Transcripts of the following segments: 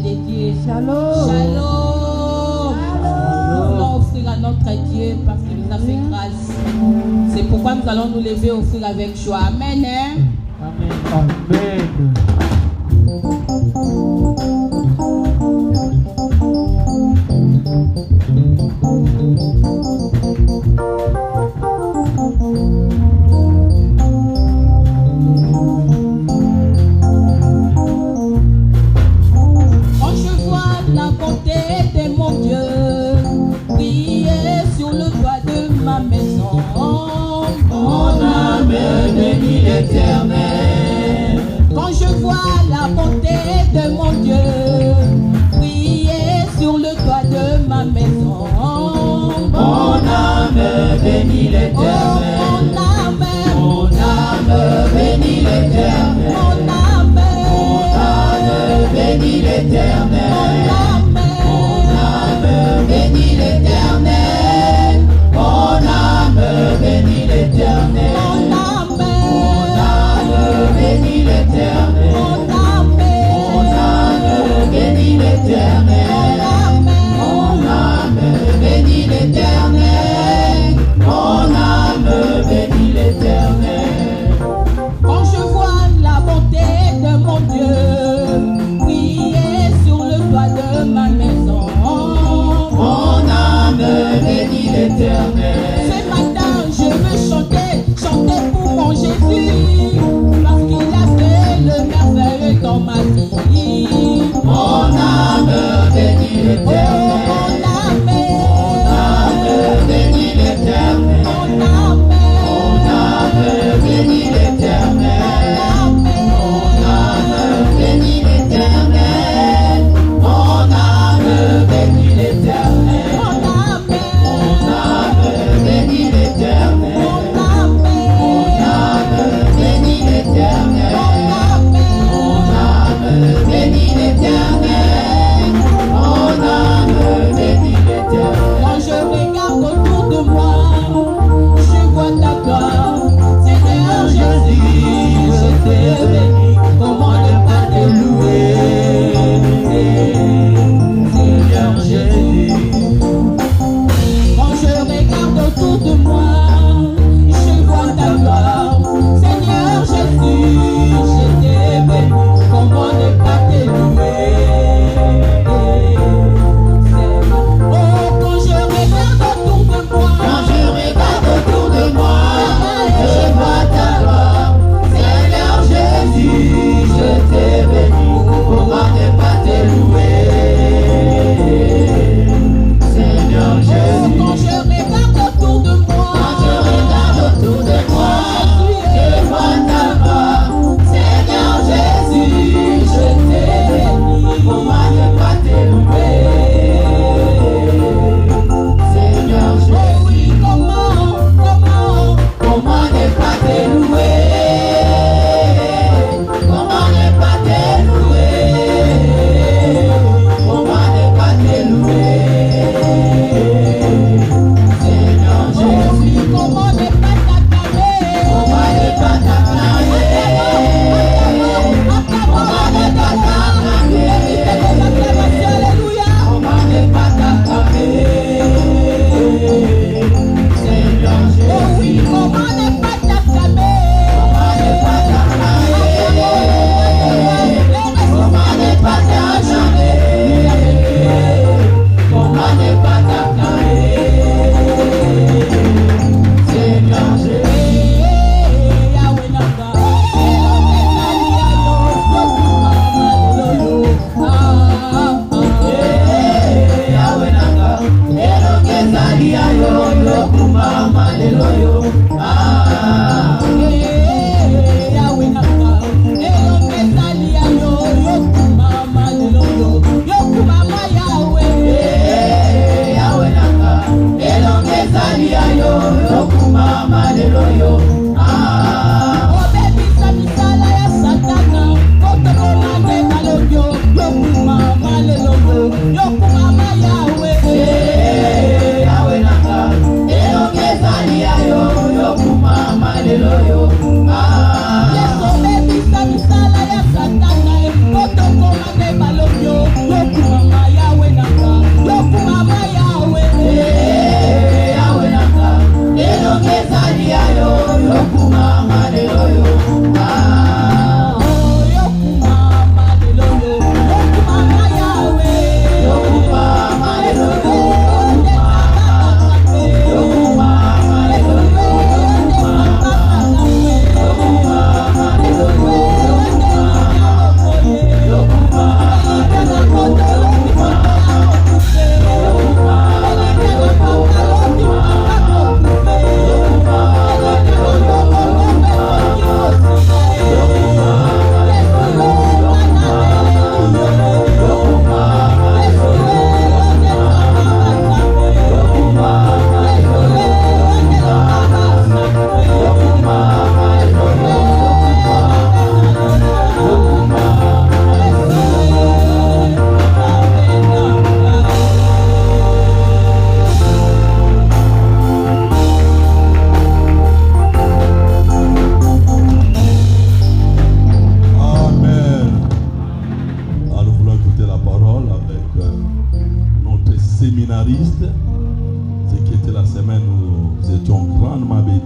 dédié. Shalom. Shalom. Nous voulons offrir à notre Dieu parce qu'il nous a fait grâce. C'est pourquoi nous allons nous lever et offrir avec joie. Amen. Hein? Amen. Amen. Quand je vois la bonté de mon Dieu briller sur le toit de ma maison, mon âme bénit l'Éternel. Quand je vois la bonté de mon Dieu briller sur le toit de ma maison, mon âme bénit l'Éternel. Mon âme bénit l'Éternel. Mon âme bénit l'Éternel. Mon âme bénit l'Éternel. Mon âme bénit l'Éternel. Mon âme bénit l'Éternel. Mon âme bénit l'Éternel. Mon âme bénit l'Éternel. Mon âme bénit l'Éternel. Quand je vois la bonté de mon Dieu briller sur le toit de ma maison, mon âme bénit l'Éternel. Ce matin, je veux chanter pour mon Jésus, parce qu'il a fait le merveilleux dans ma vie. Mon âme bénit l'Éternel. Mon âme bénit l'Éternel. Mon âme bénit l'Éternel. Mon âme bénit l'Éternel. Mon âme bénit l'Éternel. Mon âme bénit l'Éternel. Mon âme bénit l'Éternel. Mon âme bénit l'Éternel. Mon âme bénit l'Éternel. Quand je regarde autour de moi, je vois ta gloire. Seigneur Jésus, je t'ai béni. Comment ne pas te louer? Seigneur Jésus. Quand je regarde autour de moi, je vois ta gloire. Seigneur Jésus, je t'ai béni. Comment ne pas te louer? Oh, quand je regarde autour de moi, je vois ta gloire. Seigneur Jésus, je t'ai béni. Comment ne pas te louer? Seigneur Jésus. Quand je regarde autour de moi, je vois ta gloire. Seigneur Jésus, je t'ai béni. Comment ne pas te louer? Seigneur Jésus. Oh oui, comment ne pas te louer? Comment ne pas te louer? Comment ne pas te louer? Seigneur Jésus. Comment ne pas t'acclamer? Comment ne pas t'acclamer? Comment ne pas t'acclamer? Alléluia. Comment ne pas t'acclamer? Seigneur Jésus. Oh oui, comment ne pas t'acclamer? Comment ne pas t'acclamer? Comment ne pas t'acclamer? Comment ne pas t'acclamer? Seigneur Jésus. Yahweh Naka. Yahweh Naka. Elokeza yo lokuma maleloyo. Yahweh Naka. Elokeza yo lokuma maleloyo. Yokuma Yahweh. Yahweh Naka. Elokeza yo lokuma maleloyo. Obebisa misala ya Satana. Kotokomande malogyo. Yokuma maleloyo. Yokuma Yahweh. Yahweh Naka. Elokeza yo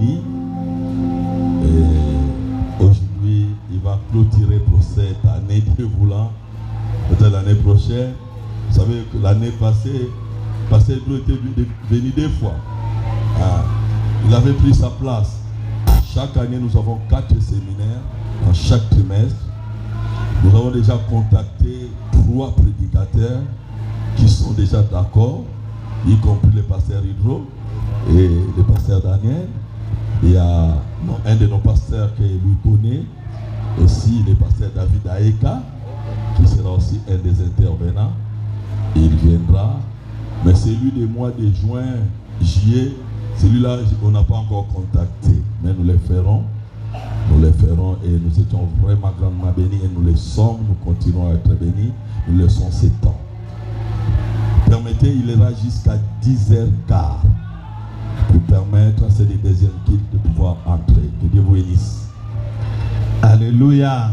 béni. Et aujourd'hui, il va clôturer pour cette année, Dieu voulant. Peut-être l'année prochaine. Vous savez que l'année passée, Pasteur Drew était venu 2 fois. Il avait pris sa place. Chaque année, nous avons 4 séminaires dans chaque trimestre. Nous avons déjà contacté 3 prédicateurs qui sont déjà d'accord, y compris le pasteur Hydro et le pasteur Daniel. Il y a un de nos pasteurs que lui connaît, aussi le pasteur David Aeka, qui sera aussi un des intervenants. Il viendra. Mais celui du mois de juin, juillet, celui-là, on n'a pas encore contacté. Mais nous le ferons. Nous le ferons et nous étions vraiment grandement bénis et nous le sommes. Nous continuons à être bénis. Nous laissons ces temps. Permettez, il ira jusqu'à 10h15 pour permettre à ces deuxièmes kits de pouvoir entrer. Que Dieu vous bénisse. Alléluia.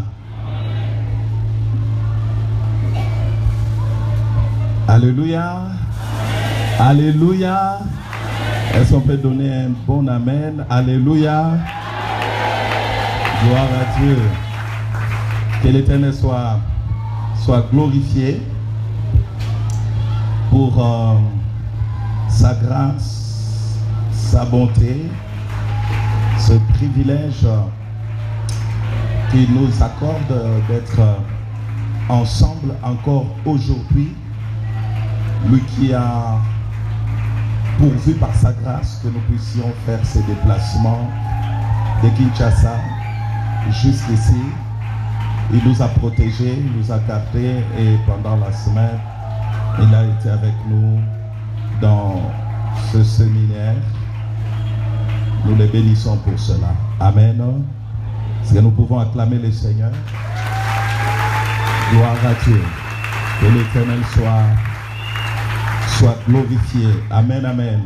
Alléluia. Alléluia. Est-ce qu'on peut donner un bon amen? Alléluia. Gloire à Dieu. Que l'Éternel soit glorifié pour sa grâce, sa bonté, ce privilège qu'il nous accorde d'être ensemble encore aujourd'hui. Lui qui a pourvu par sa grâce que nous puissions faire ces déplacements de Kinshasa jusqu'ici. Il nous a protégés, il nous a gardés et pendant la semaine, il a été avec nous dans ce séminaire. Nous les bénissons pour cela. Amen. Est-ce que nous pouvons acclamer le Seigneur? Gloire à Dieu. Que l'Éternel soit glorifié. Amen, amen.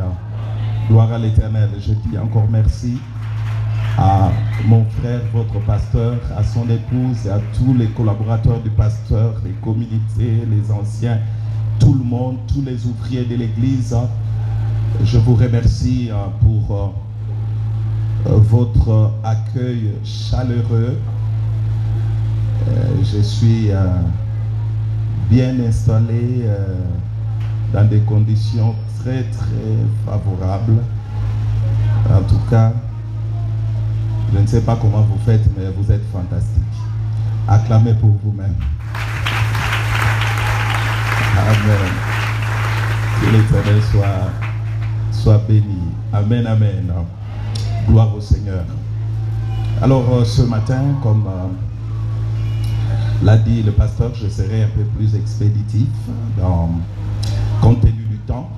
Gloire à l'Éternel. Je dis encore merci à mon frère, votre pasteur, à son épouse et à tous les collaborateurs du pasteur, les communautés, les anciens, tout le monde, tous les ouvriers de l'église. Je vous remercie pour votre accueil chaleureux. Je suis bien installé dans des conditions très favorables. En tout cas, je ne sais pas comment vous faites, mais vous êtes fantastique. Acclamez pour vous-même. Amen. Que l'Éternel soit béni. Amen, amen. Gloire au Seigneur. Alors ce matin, comme l'a dit le pasteur, je serai un peu plus expéditif compte tenu du temps.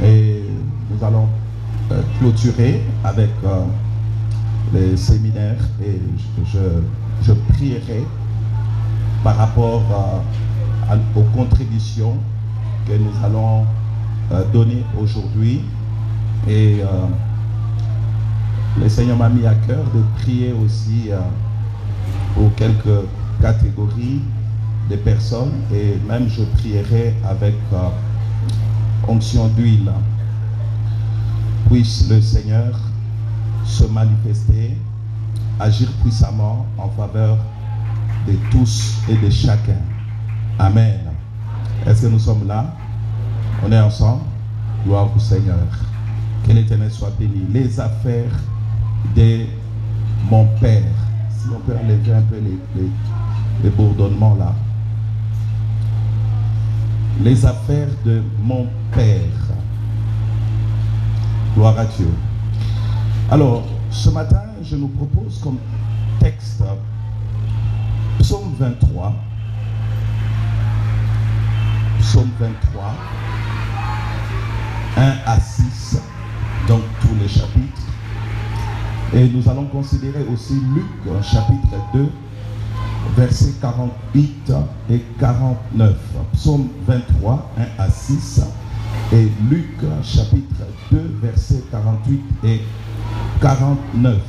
Et nous allons clôturer avec les séminaires et je prierai par rapport aux contributions que nous allons donner aujourd'hui. Et le Seigneur m'a mis à cœur de prier aussi pour quelques catégories de personnes et même je prierai avec onction d'huile. Puisse le Seigneur se manifester, agir puissamment en faveur de tous et de chacun. Amen. Est-ce que nous sommes là? On est ensemble? Gloire au Seigneur. Que l'Éternel soit béni. Les affaires de mon Père. Si on peut enlever un peu les bourdonnements là. Les affaires de mon Père. Gloire à Dieu. Alors, ce matin, je nous propose comme texte Psaume 23. Psaume 23, 1 à 6, donc tous les chapitres. Et nous allons considérer aussi Luc, chapitre 2, versets 48 et 49. Psaume 23, 1 à 6. Et Luc, chapitre 2, versets 48 et 49.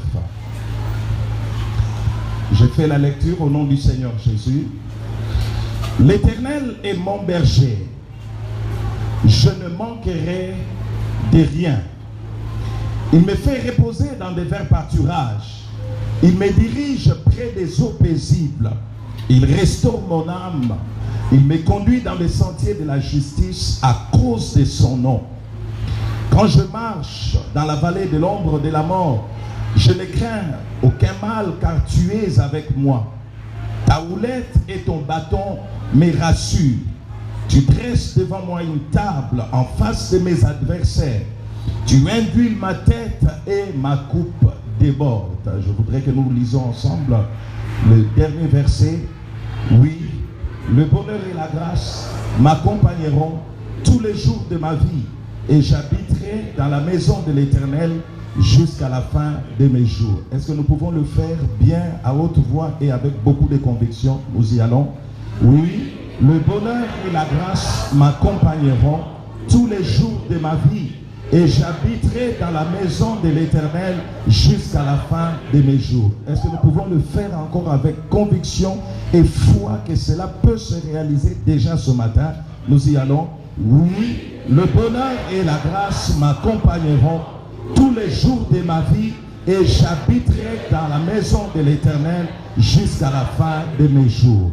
Je fais la lecture au nom du Seigneur Jésus. L'Éternel est mon berger. Je ne manquerai de rien. Il me fait reposer dans des verts pâturages. Il me dirige près des eaux paisibles. Il restaure mon âme. Il me conduit dans les sentiers de la justice à cause de son nom. Quand je marche dans la vallée de l'ombre de la mort, je ne crains aucun mal car tu es avec moi. Ta houlette et ton bâton me rassurent. Tu dresses devant moi une table en face de mes adversaires. Tu induis ma tête et ma coupe déborde. Je voudrais que nous lisons ensemble le dernier verset. Oui, le bonheur et la grâce m'accompagneront tous les jours de ma vie et j'habiterai dans la maison de l'Éternel jusqu'à la fin de mes jours. Est-ce que nous pouvons le faire bien à haute voix et avec beaucoup de conviction? Nous y allons. Oui, le bonheur et la grâce m'accompagneront tous les jours de ma vie et j'habiterai dans la maison de l'Éternel jusqu'à la fin de mes jours. Est-ce que nous pouvons le faire encore avec conviction et foi que cela peut se réaliser déjà ce matin? Nous y allons. Oui, le bonheur et la grâce m'accompagneront tous les jours de ma vie et j'habiterai dans la maison de l'Éternel jusqu'à la fin de mes jours.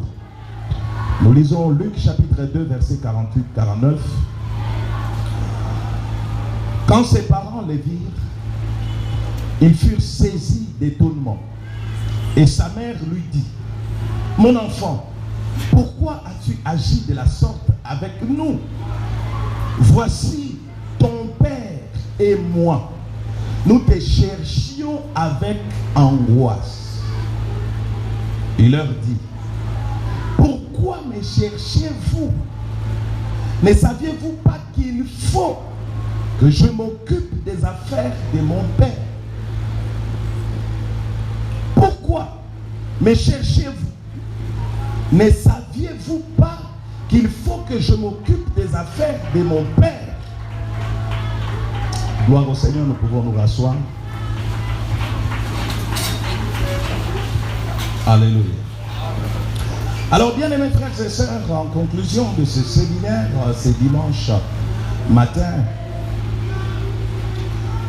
Nous lisons Luc chapitre 2 verset 48-49. Quand ses parents les virent, ils furent saisis d'étonnement. Et sa mère lui dit: mon enfant, pourquoi as-tu agi de la sorte avec nous? Voici ton père et moi. Nous te cherchions avec angoisse. Il leur dit: pourquoi me cherchez-vous? Ne saviez-vous pas qu'il faut que je m'occupe des affaires de mon père? Pourquoi me cherchez-vous? Ne saviez-vous pas qu'il faut que je m'occupe des affaires de mon père? Gloire au Seigneur, nous pouvons nous rasseoir. Alléluia. Alors, bien aimés frères et sœurs, en conclusion de ce séminaire, ce dimanche matin,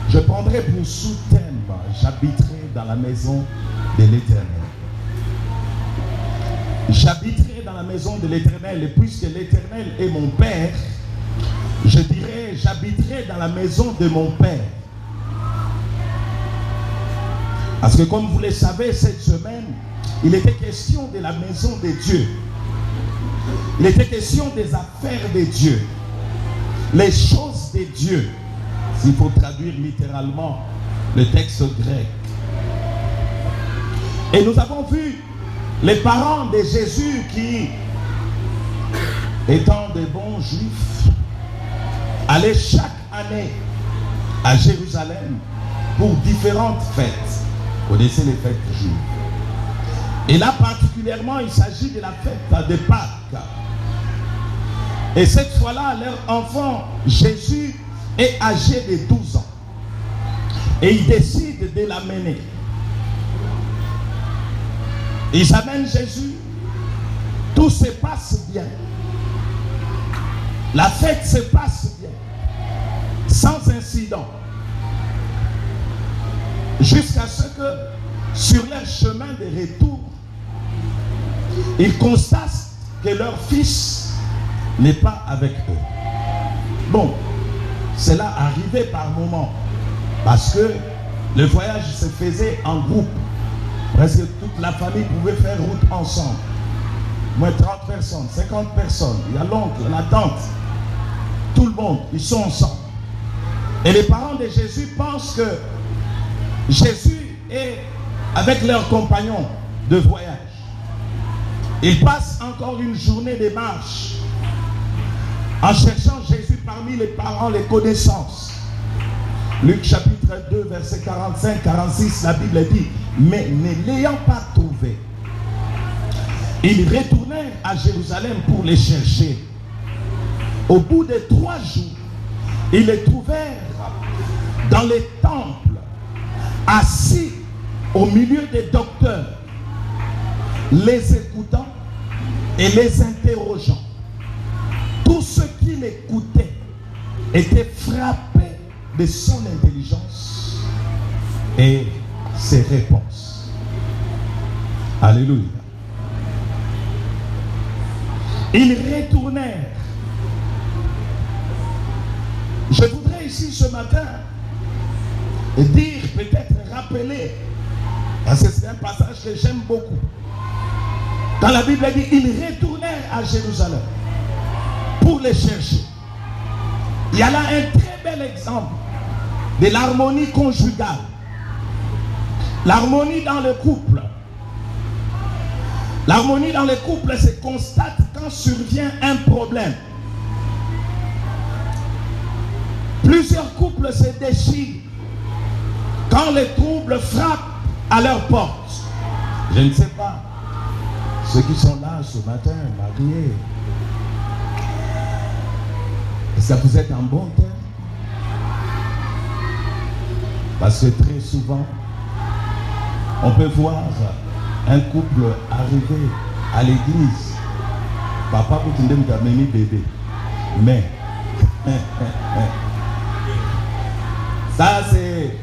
je prendrai pour sous-thème: j'habiterai dans la maison de l'Éternel. J'habiterai dans la maison de l'Éternel, et puisque l'Éternel est mon Père, je dirais: j'habiterai dans la maison de mon Père. Parce que comme vous le savez, cette semaine, il était question de la maison de Dieu. Il était question des affaires de Dieu. Les choses de Dieu. S'il faut traduire littéralement le texte grec. Et nous avons vu les parents de Jésus qui, étant des bons juifs, allaient chaque année à Jérusalem pour différentes fêtes. Vous connaissez les fêtes juives. Et là particulièrement, il s'agit de la fête de Pâques. Et cette fois-là, leur enfant Jésus est âgé de 12 ans. Et ils décident de l'amener. Ils amènent Jésus. Tout se passe bien. La fête se passe bien. Sans incident. Jusqu'à ce que, sur leur chemin de retour, ils constatent que leur fils n'est pas avec eux. Bon, cela arrivait par moment, parce que le voyage se faisait en groupe. Presque toute la famille pouvait faire route ensemble. Moins 30 personnes, 50 personnes. Il y a l'oncle, la tante. Tout le monde, ils sont ensemble. Et les parents de Jésus pensent que Jésus est avec leurs compagnons de voyage. Ils passent encore une journée de marche en cherchant Jésus parmi les parents, les connaissances. Luc chapitre 2, verset 45-46, la Bible dit: mais ne l'ayant pas trouvé, ils retournèrent à Jérusalem pour les chercher. Au bout de 3 jours, ils les trouvèrent dans les temples, assis au milieu des docteurs, les écoutant et les interrogeant. Tous ceux qui l'écoutaient étaient frappés de son intelligence et ses réponses. Alléluia. Ils retournèrent. Je voudrais ici ce matin dire, peut-être rappeler, parce que c'est un passage que j'aime beaucoup. Quand la Bible dit, ils retournèrent à Jérusalem pour les chercher. Il y a là un très bel exemple de l'harmonie conjugale. L'harmonie dans le couple. L'harmonie dans le couple se constate quand survient un problème. Plusieurs couples se déchirent quand les troubles frappent à leur porte. Je ne sais pas, ceux qui sont là ce matin, mariés, est-ce que vous êtes en bon terme? Parce que très souvent, on peut voir un couple arriver à l'église. Papa vous dit d'amener bébé. Mais, ça c'est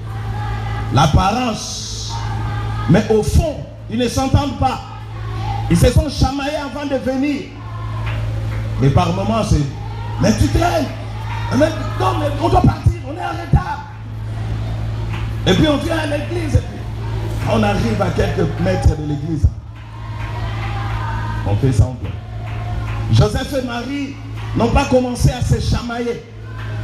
l'apparence. Mais au fond, ils ne s'entendent pas. Ils se sont chamaillés avant de venir. Mais par moments, c'est... Mais tu traînes. Mais, non, mais on doit partir, on est en retard. Et puis on vient à l'église. Et puis on arrive à quelques mètres de l'église. On fait semblant. Joseph et Marie n'ont pas commencé à se chamailler.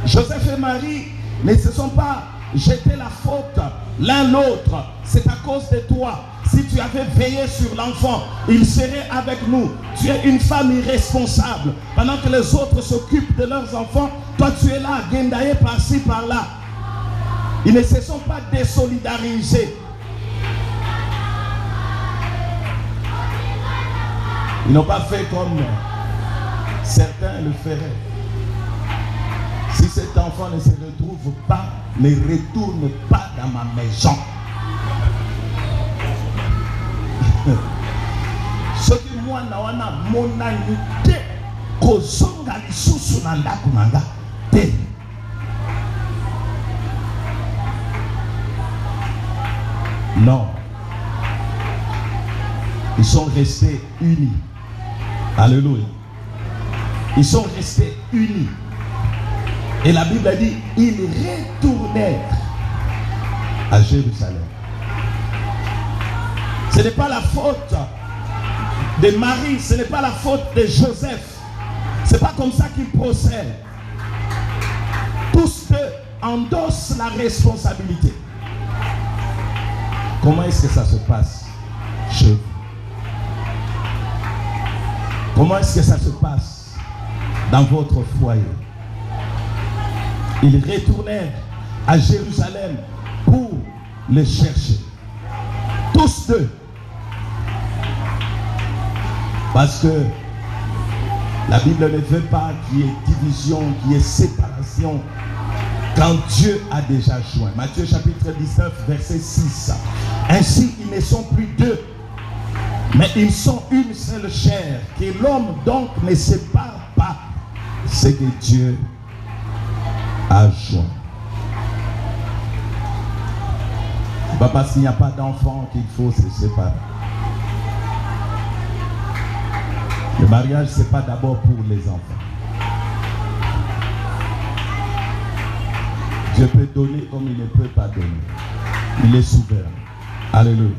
Joseph et Marie ne se sont pas jeté la faute l'un l'autre. C'est à cause de toi. Si tu avais veillé sur l'enfant, il serait avec nous. Tu es une femme irresponsable. Pendant que les autres s'occupent de leurs enfants, toi tu es là, guindaillé par-ci, par-là. Ils ne se sont pas désolidarisés. Ils n'ont pas fait comme certains le feraient. Si cet enfant ne se retrouve pas, ne retourne pas dans ma maison. Ce qui moi nawana monanité kozonga lisusu na ndako nanga te. Non. Ils sont restés unis. Alléluia. Ils sont restés unis. Et la Bible dit, ils retournèrent à Jérusalem. Ce n'est pas la faute de Marie, ce n'est pas la faute de Joseph. Ce n'est pas comme ça qu'ils procèdent. Tous deux endossent la responsabilité. Comment est-ce que ça se passe chez vous? Comment est-ce que ça se passe dans votre foyer? Ils retournèrent à Jérusalem pour les chercher. Tous deux. Parce que la Bible ne veut pas qu'il y ait division, qu'il y ait séparation quand Dieu a déjà joint. Matthieu chapitre 19, verset 6. Ainsi, ils ne sont plus deux, mais ils sont une seule chair. Que l'homme donc ne sépare pas ce que Dieu a joint. Pas parce qu'il n'y a pas d'enfant qu'il faut se séparer. Le mariage, ce n'est pas d'abord pour les enfants. Dieu peut donner comme il ne peut pas donner. Il est souverain. Alléluia.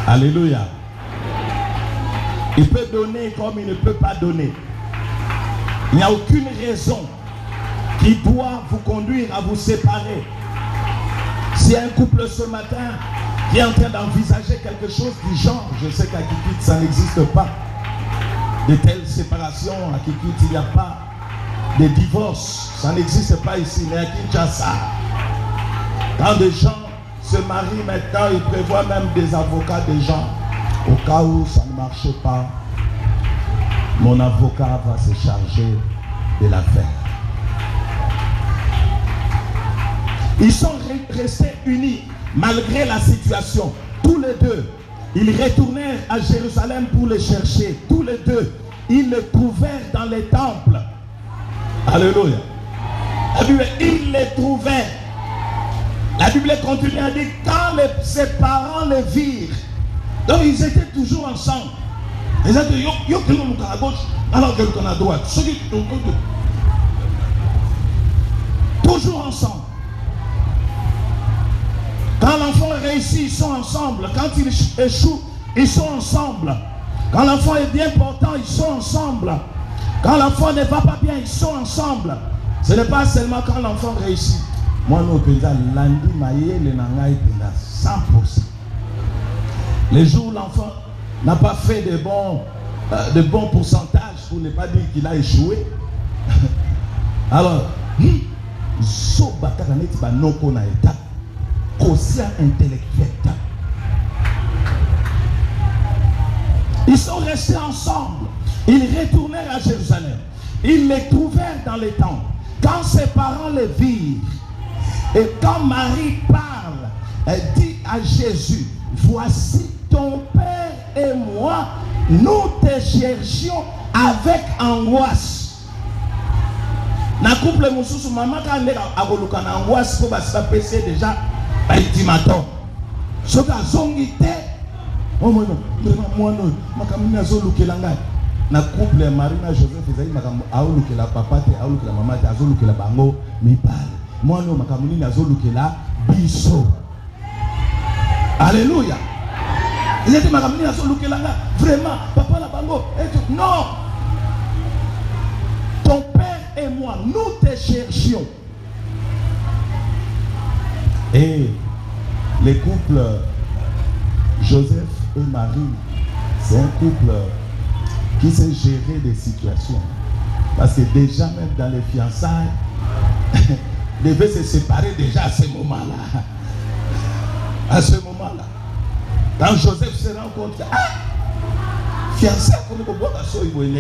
Alléluia. Il peut donner comme il ne peut pas donner. Il n'y a aucune raison qui doit vous conduire à vous séparer. Si un couple ce matin qui est en train d'envisager quelque chose du genre, je sais qu'à Kikwit ça n'existe pas. De telles séparations, à Kikwit il n'y a pas de divorce. Ça n'existe pas ici, mais à Kinshasa. Quand des gens se marient maintenant, ils prévoient même des avocats des gens. Au cas où ça ne marche pas, mon avocat va se charger de l'affaire. Ils sont restés unis malgré la situation. Tous les deux, ils retournèrent à Jérusalem pour les chercher. Tous les deux, ils les trouvèrent dans les temples. Alléluia. Ils les trouvèrent. La Bible continue à dire quand ses parents les virent, donc ils étaient toujours ensemble. Ils étaient à gauche alors qu'ils sont à droite. Toujours ensemble. Quand l'enfant réussit, ils sont ensemble. Quand il échoue, ils sont ensemble. Quand l'enfant est bien portant, ils sont ensemble. Quand l'enfant ne va pas bien, ils sont ensemble. Ce n'est pas seulement quand l'enfant réussit. Moi, nous faisons lundi, maïe, le nangaï, 100%. Les jours où l'enfant n'a pas fait de bons pourcentages, pour ne pas dire qu'il a échoué. Alors, ils sont restés ensemble. Ils retournèrent à Jérusalem. Ils les trouvèrent dans les temples. Quand ses parents les virent, et quand Marie parle, elle dit à Jésus, voici ton père et moi, nous te cherchions avec angoisse. Na couple mususu maman quand elle a koluka na angoisse pour basa PC déjà ba ultimatum. Soka zongite. Oh mon non, vraiment moi non, makamina zolukela ngai. Na couple Marina Joseph ezali makambo aolukela papa te aolukela mama te azolukela bango mibale. Moi non makamuni azolukela biso. Alléluia. Il était makamuni azolukela ngai. Vraiment papa la bango et tout. Non. Ton père et moi, nous te cherchions. Et les couples Joseph et Marie, c'est un couple qui sait gérer des situations. Parce que déjà même dans les fiançailles, ils devaient se séparer déjà à ce moment-là. À ce moment-là. Quand Joseph se rend compte que fiançailles, comme on voit à ce moment-là,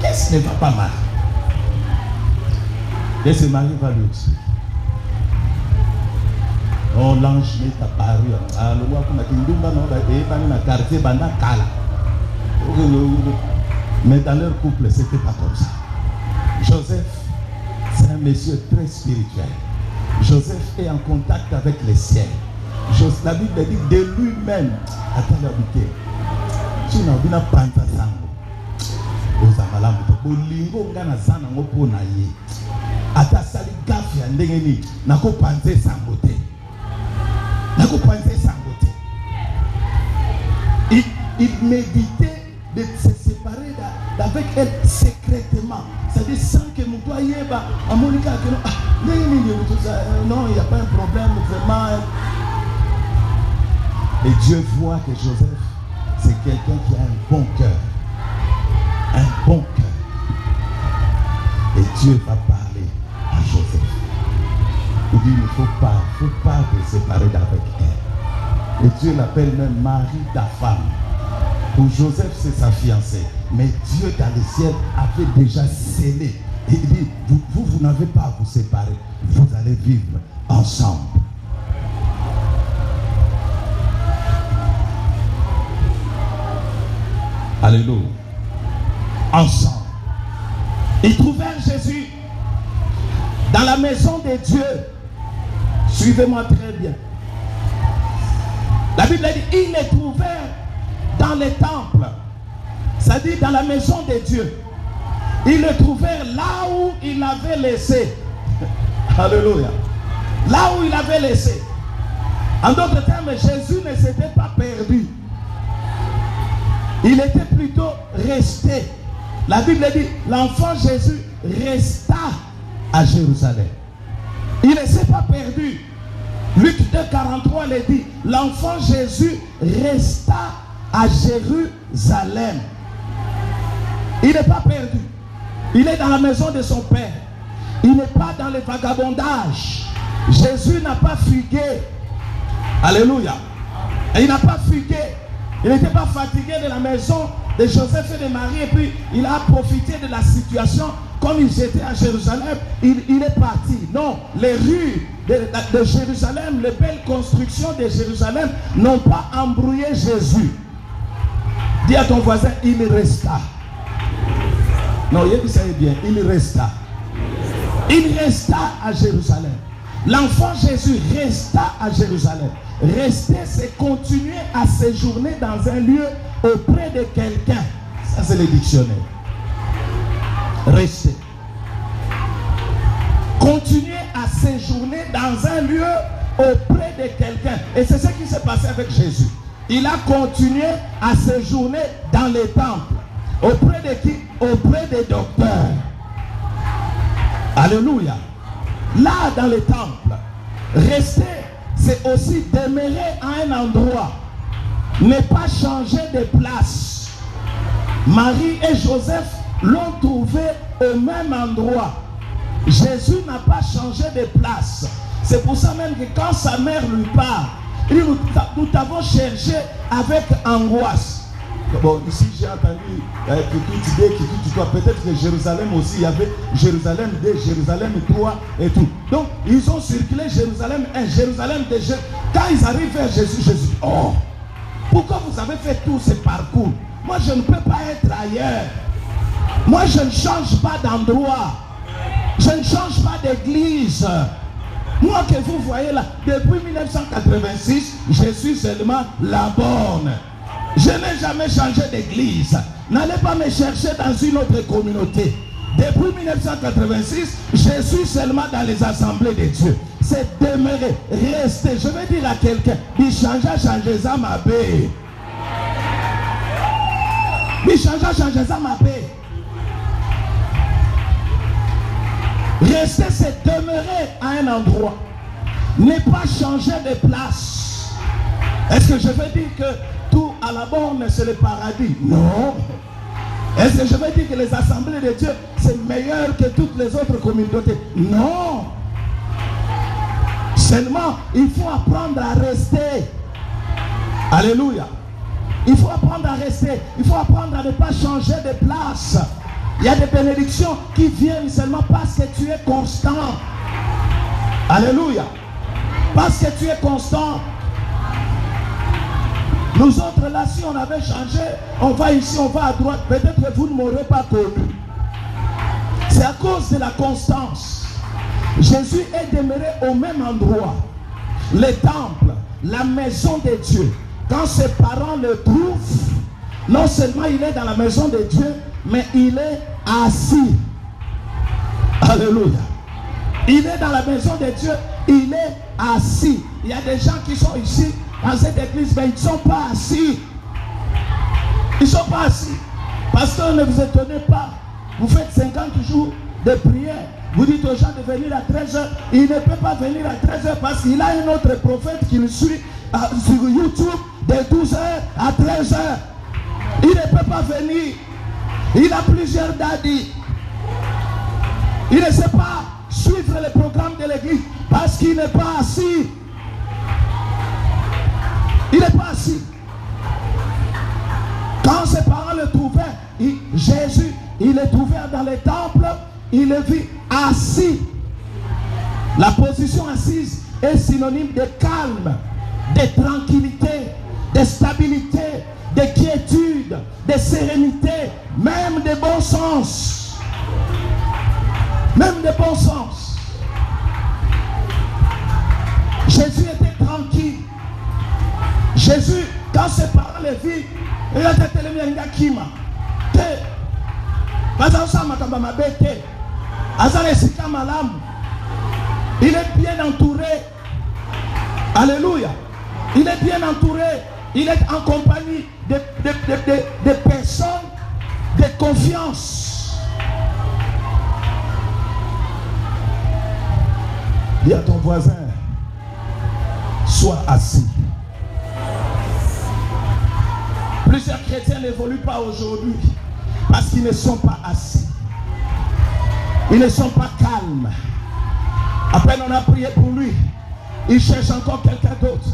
qu'est-ce qui ne va pas mal? Et ce mari va lui expliquer. Oh, l'ange m'est apparu. Mais dans leur couple, ce n'était pas comme ça. Joseph, c'est un monsieur très spirituel. Joseph est en contact avec les ciels. La Bible dit de lui-même. Attends l'habité. Tu n'as pas panta sango. Ozamala muto. Bolingo ngana zana ngopo na ye. Ata sali gafi andengeni. Nako panze sango te. Nako panze sango te. Il méditait de se séparer d'avec elle secrètement. C'est-à-dire sans que mon doigt yeba. Amonika que non, il n'y a pas un problème vraiment. Et Dieu voit que Joseph, c'est quelqu'un qui a un bon cœur. Un bon cœur. Et Dieu va parler à Joseph. Il dit, il ne faut pas te séparer d'avec elle. Et Dieu l'appelle même Marie, ta femme. Pour Joseph, c'est sa fiancée. Mais Dieu dans le ciel avait déjà scellé. Et il dit, vous n'avez pas à vous séparer. Vous allez vivre ensemble. Alléluia. Ensemble. Ils trouvèrent Jésus dans la maison de Dieu. Suivez-moi très bien. La Bible dit, ils les trouvèrent dans les temples. C'est-à-dire dans la maison de Dieu. Ils le trouvèrent là où il l'avait laissé. Alléluia. Là où il l'avait laissé. En d'autres termes, Jésus ne s'était pas perdu. Il était plutôt resté. La Bible dit, l'enfant Jésus resta à Jérusalem. Il ne s'est pas perdu. Luc 2,43 le dit, l'enfant Jésus resta à Jérusalem. Il n'est pas perdu. Il est dans la maison de son père. Il n'est pas dans le vagabondage. Jésus n'a pas fugué. Alléluia. Et il n'a pas fugué. Il n'était pas fatigué de la maison de Joseph et de Marie. Et puis il a profité de la situation. Comme ils étaient à Jérusalem, il est parti. Non, les rues de Jérusalem, les belles constructions de Jérusalem n'ont pas embrouillé Jésus. Dis à ton voisin, il resta. Non, il dit ça est bien, il resta. Il resta à Jérusalem. L'enfant Jésus resta à Jérusalem. Rester, c'est continuer à séjourner dans un lieu auprès de quelqu'un. Ça, c'est le dictionnaire. Rester. Continuer à séjourner dans un lieu auprès de quelqu'un. Et c'est ce qui s'est passé avec Jésus. Il a continué à séjourner dans les temples. Auprès de qui? Auprès des docteurs. Alléluia. Là, dans les temples, rester, c'est aussi demeurer à un endroit. Ne pas changer de place. Marie et Joseph l'ont trouvé au même endroit. Jésus n'a pas changé de place. C'est pour ça même que quand sa mère lui parle, nous t'avons cherché avec angoisse. Bon, ici j'ai entendu peut-être que Jérusalem aussi, il y avait Jérusalem 2, Jérusalem 3 et tout. Donc, ils ont circulé Jérusalem 1, Jérusalem 2. Quand ils arrivent vers Jésus, Jésus, oh, pourquoi vous avez fait tout ce parcours? Moi, je ne peux pas être ailleurs. Moi, je ne change pas d'endroit. Je ne change pas d'église. Moi que vous voyez là, depuis 1986, je suis seulement la bonne. Je n'ai jamais changé d'église. N'allez pas me chercher dans une autre communauté. Depuis 1986, je suis seulement dans les assemblées de Dieu. C'est demeurer, rester. Je vais dire à quelqu'un, il change ça ma paix. Il change ça ma paix. Rester, c'est demeurer à un endroit. Ne pas changer de place. Est-ce que je veux dire que tout à la borne, c'est le paradis? Non. Est-ce que je veux dire que les assemblées de Dieu, c'est meilleur que toutes les autres communautés? Non. Seulement, il faut apprendre à rester. Alléluia. Il faut apprendre à rester. Il faut apprendre à ne pas changer de place. Il y a des bénédictions qui viennent seulement parce que tu es constant. Alléluia. Parce que tu es constant. Nous autres là, si on avait changé, on va ici, on va à droite. Peut-être que vous ne m'aurez pas connu. C'est à cause de la constance. Jésus est demeuré au même endroit. Le temple, la maison de Dieu. Quand ses parents le trouvent, non seulement il est dans la maison de Dieu, mais il est assis. Alléluia. Il est dans la maison de Dieu, il est assis. Il y a des gens qui sont ici dans cette église, mais ils ne sont pas assis. Ils ne sont pas assis. Pasteur, ne vous étonnez pas. Vous faites 50 jours de prière. Vous dites aux gens de venir à 13h. Il ne peut pas venir à 13h parce qu'il a un autre prophète qui le suit sur YouTube de 12h à 13h. Il ne peut pas venir. Il a plusieurs dadis. Il ne sait pas suivre le programme de l'église parce qu'il n'est pas assis. Il n'est pas assis. Quand ses parents le trouvaient, Jésus, il est ouvert dans les temples, il le vit assis. La position assise est synonyme de calme, de tranquillité, de stabilité, de quiétude, de sérénité, même de bon sens. Même de bon sens. Jésus était tranquille. Jésus, quand ses parents le virent, il a dit kima. Il est bien entouré. Alléluia. Il est bien entouré. Il est en compagnie de personnes de confiance. Dis à ton voisin, sois assis. Plusieurs chrétiens n'évoluent pas aujourd'hui parce qu'ils ne sont pas assis. Ils ne sont pas calmes. À peine on a prié pour lui, il cherche encore quelqu'un d'autre.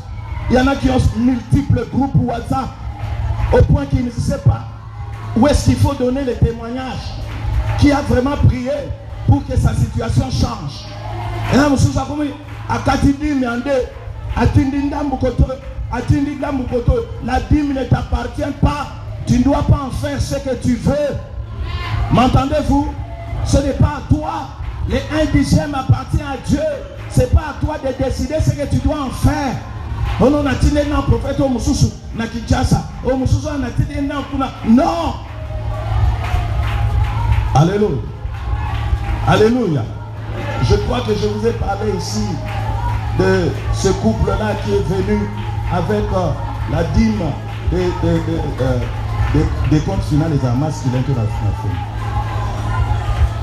Il y en a qui ont multiples groupes WhatsApp au point qu'ils ne savent pas où est-ce qu'il faut donner les témoignages. Qui a vraiment prié pour que sa situation change. Et là, monsieur Sakoumi, à Katindi Miande, à Tindinda Mukoto, la dîme ne t'appartient pas. Tu ne dois pas en faire ce que tu veux. M'entendez-vous? Ce n'est pas à toi Les 1/10 appartient à Dieu. Ce n'est pas à toi de décider ce que tu dois en faire. On a dit un prophète au Moussoussou, na Kinshasa. Au Moussoussou, on a dit un kuna. Non. Alléluia. Alléluia. Je crois que je vous ai parlé ici de ce couple-là qui est venu avec la dîme des comptes finaux des armes masculines que la fait.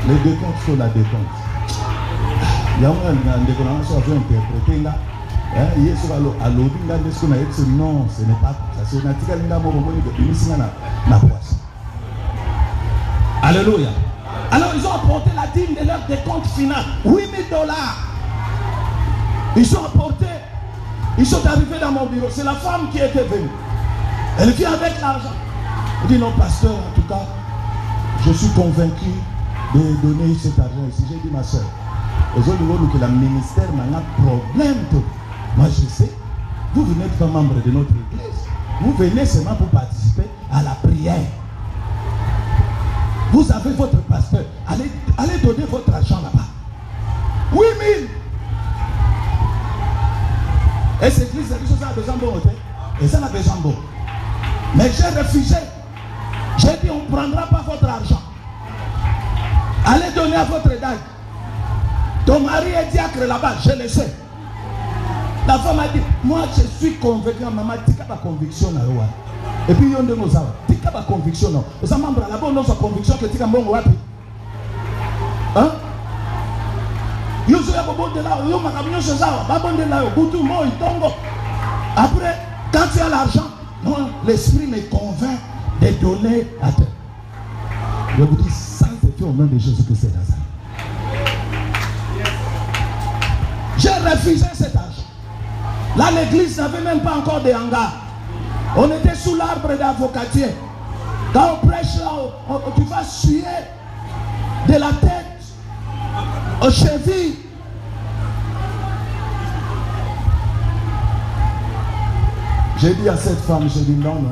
Les décomptes sur la décompte. Il y a un décompte qui a interprété là. Non, ce n'est pas ça. C'est alléluia. Alors ils ont apporté la dîme de leur décompte final, $8,000. Ils ont apporté, ils sont arrivés dans mon bureau. C'est la femme qui était venue. Elle vient avec l'argent. Elle dit non, pasteur, en tout cas, je suis convaincu de donner cet argent ici. J'ai dit ma soeur, aujourd'hui, que le ministère n'a pas de problème. Moi je sais, vous n'êtes pas membre de notre église. Vous venez seulement pour participer à la prière. Vous avez votre pasteur. Allez donner votre argent là-bas. 8,000. Et cette église, ça a besoin de bon. Et ça a besoin de bon. Mais j'ai refusé. J'ai dit, on ne prendra pas votre argent. Allez donner à votre dame. Ton mari est diacre là-bas, je le sais. La femme a dit, moi je suis convaincu, maman, tu as ma conviction. Et puis, il y a nos arbres. Tu as ma conviction. Vous avez membre là-bas, on a sa conviction que tu as mon wapi. Hein? Après, quand tu as l'argent, l'esprit me convainc de donner à toi. Je vous dis, ça c'est fait au nom de Jésus-Christ de Nazareth. J'ai refusé cet argent. Là, l'église n'avait même pas encore de hangar. On était sous l'arbre d'avocatier. Quand on prêche là, tu vas suer de la tête aux chevilles. J'ai dit à cette femme, j'ai dit non,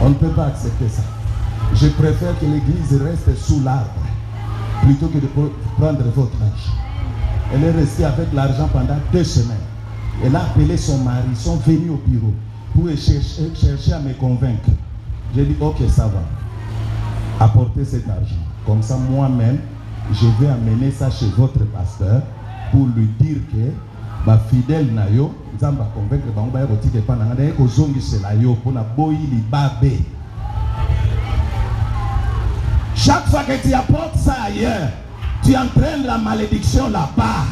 on ne peut pas accepter ça. Je préfère que l'église reste sous l'arbre plutôt que de prendre votre argent. Elle est restée avec l'argent pendant 2 semaines. Elle a appelé son mari, ils sont venus au bureau pour chercher à me convaincre. J'ai dit ok, ça va. Apportez cet argent. Comme ça, moi-même, je vais amener ça chez votre pasteur pour lui dire que ma fidèle nayo, Zamba convaincre que roti que pendant que zongi c'est la yo pour na boyi li babé. Chaque fois que tu apportes ça ailleurs, tu entraînes la malédiction là-bas.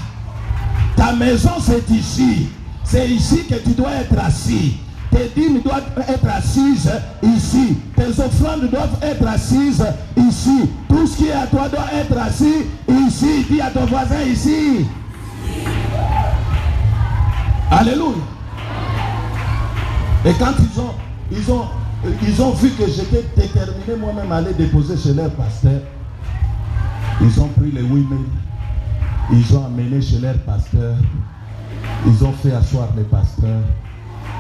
Ta maison c'est ici. C'est ici que tu dois être assis. Tes dîmes doivent être assises ici. Tes offrandes doivent être assises ici. Tout ce qui est à toi doit être assis ici. Dis à ton voisin ici. Alléluia. Et quand ils ont vu que j'étais déterminé moi-même à aller déposer chez leur pasteur, ils ont pris les 8,000. Ils ont amené chez leur pasteur. Ils ont fait asseoir les pasteurs.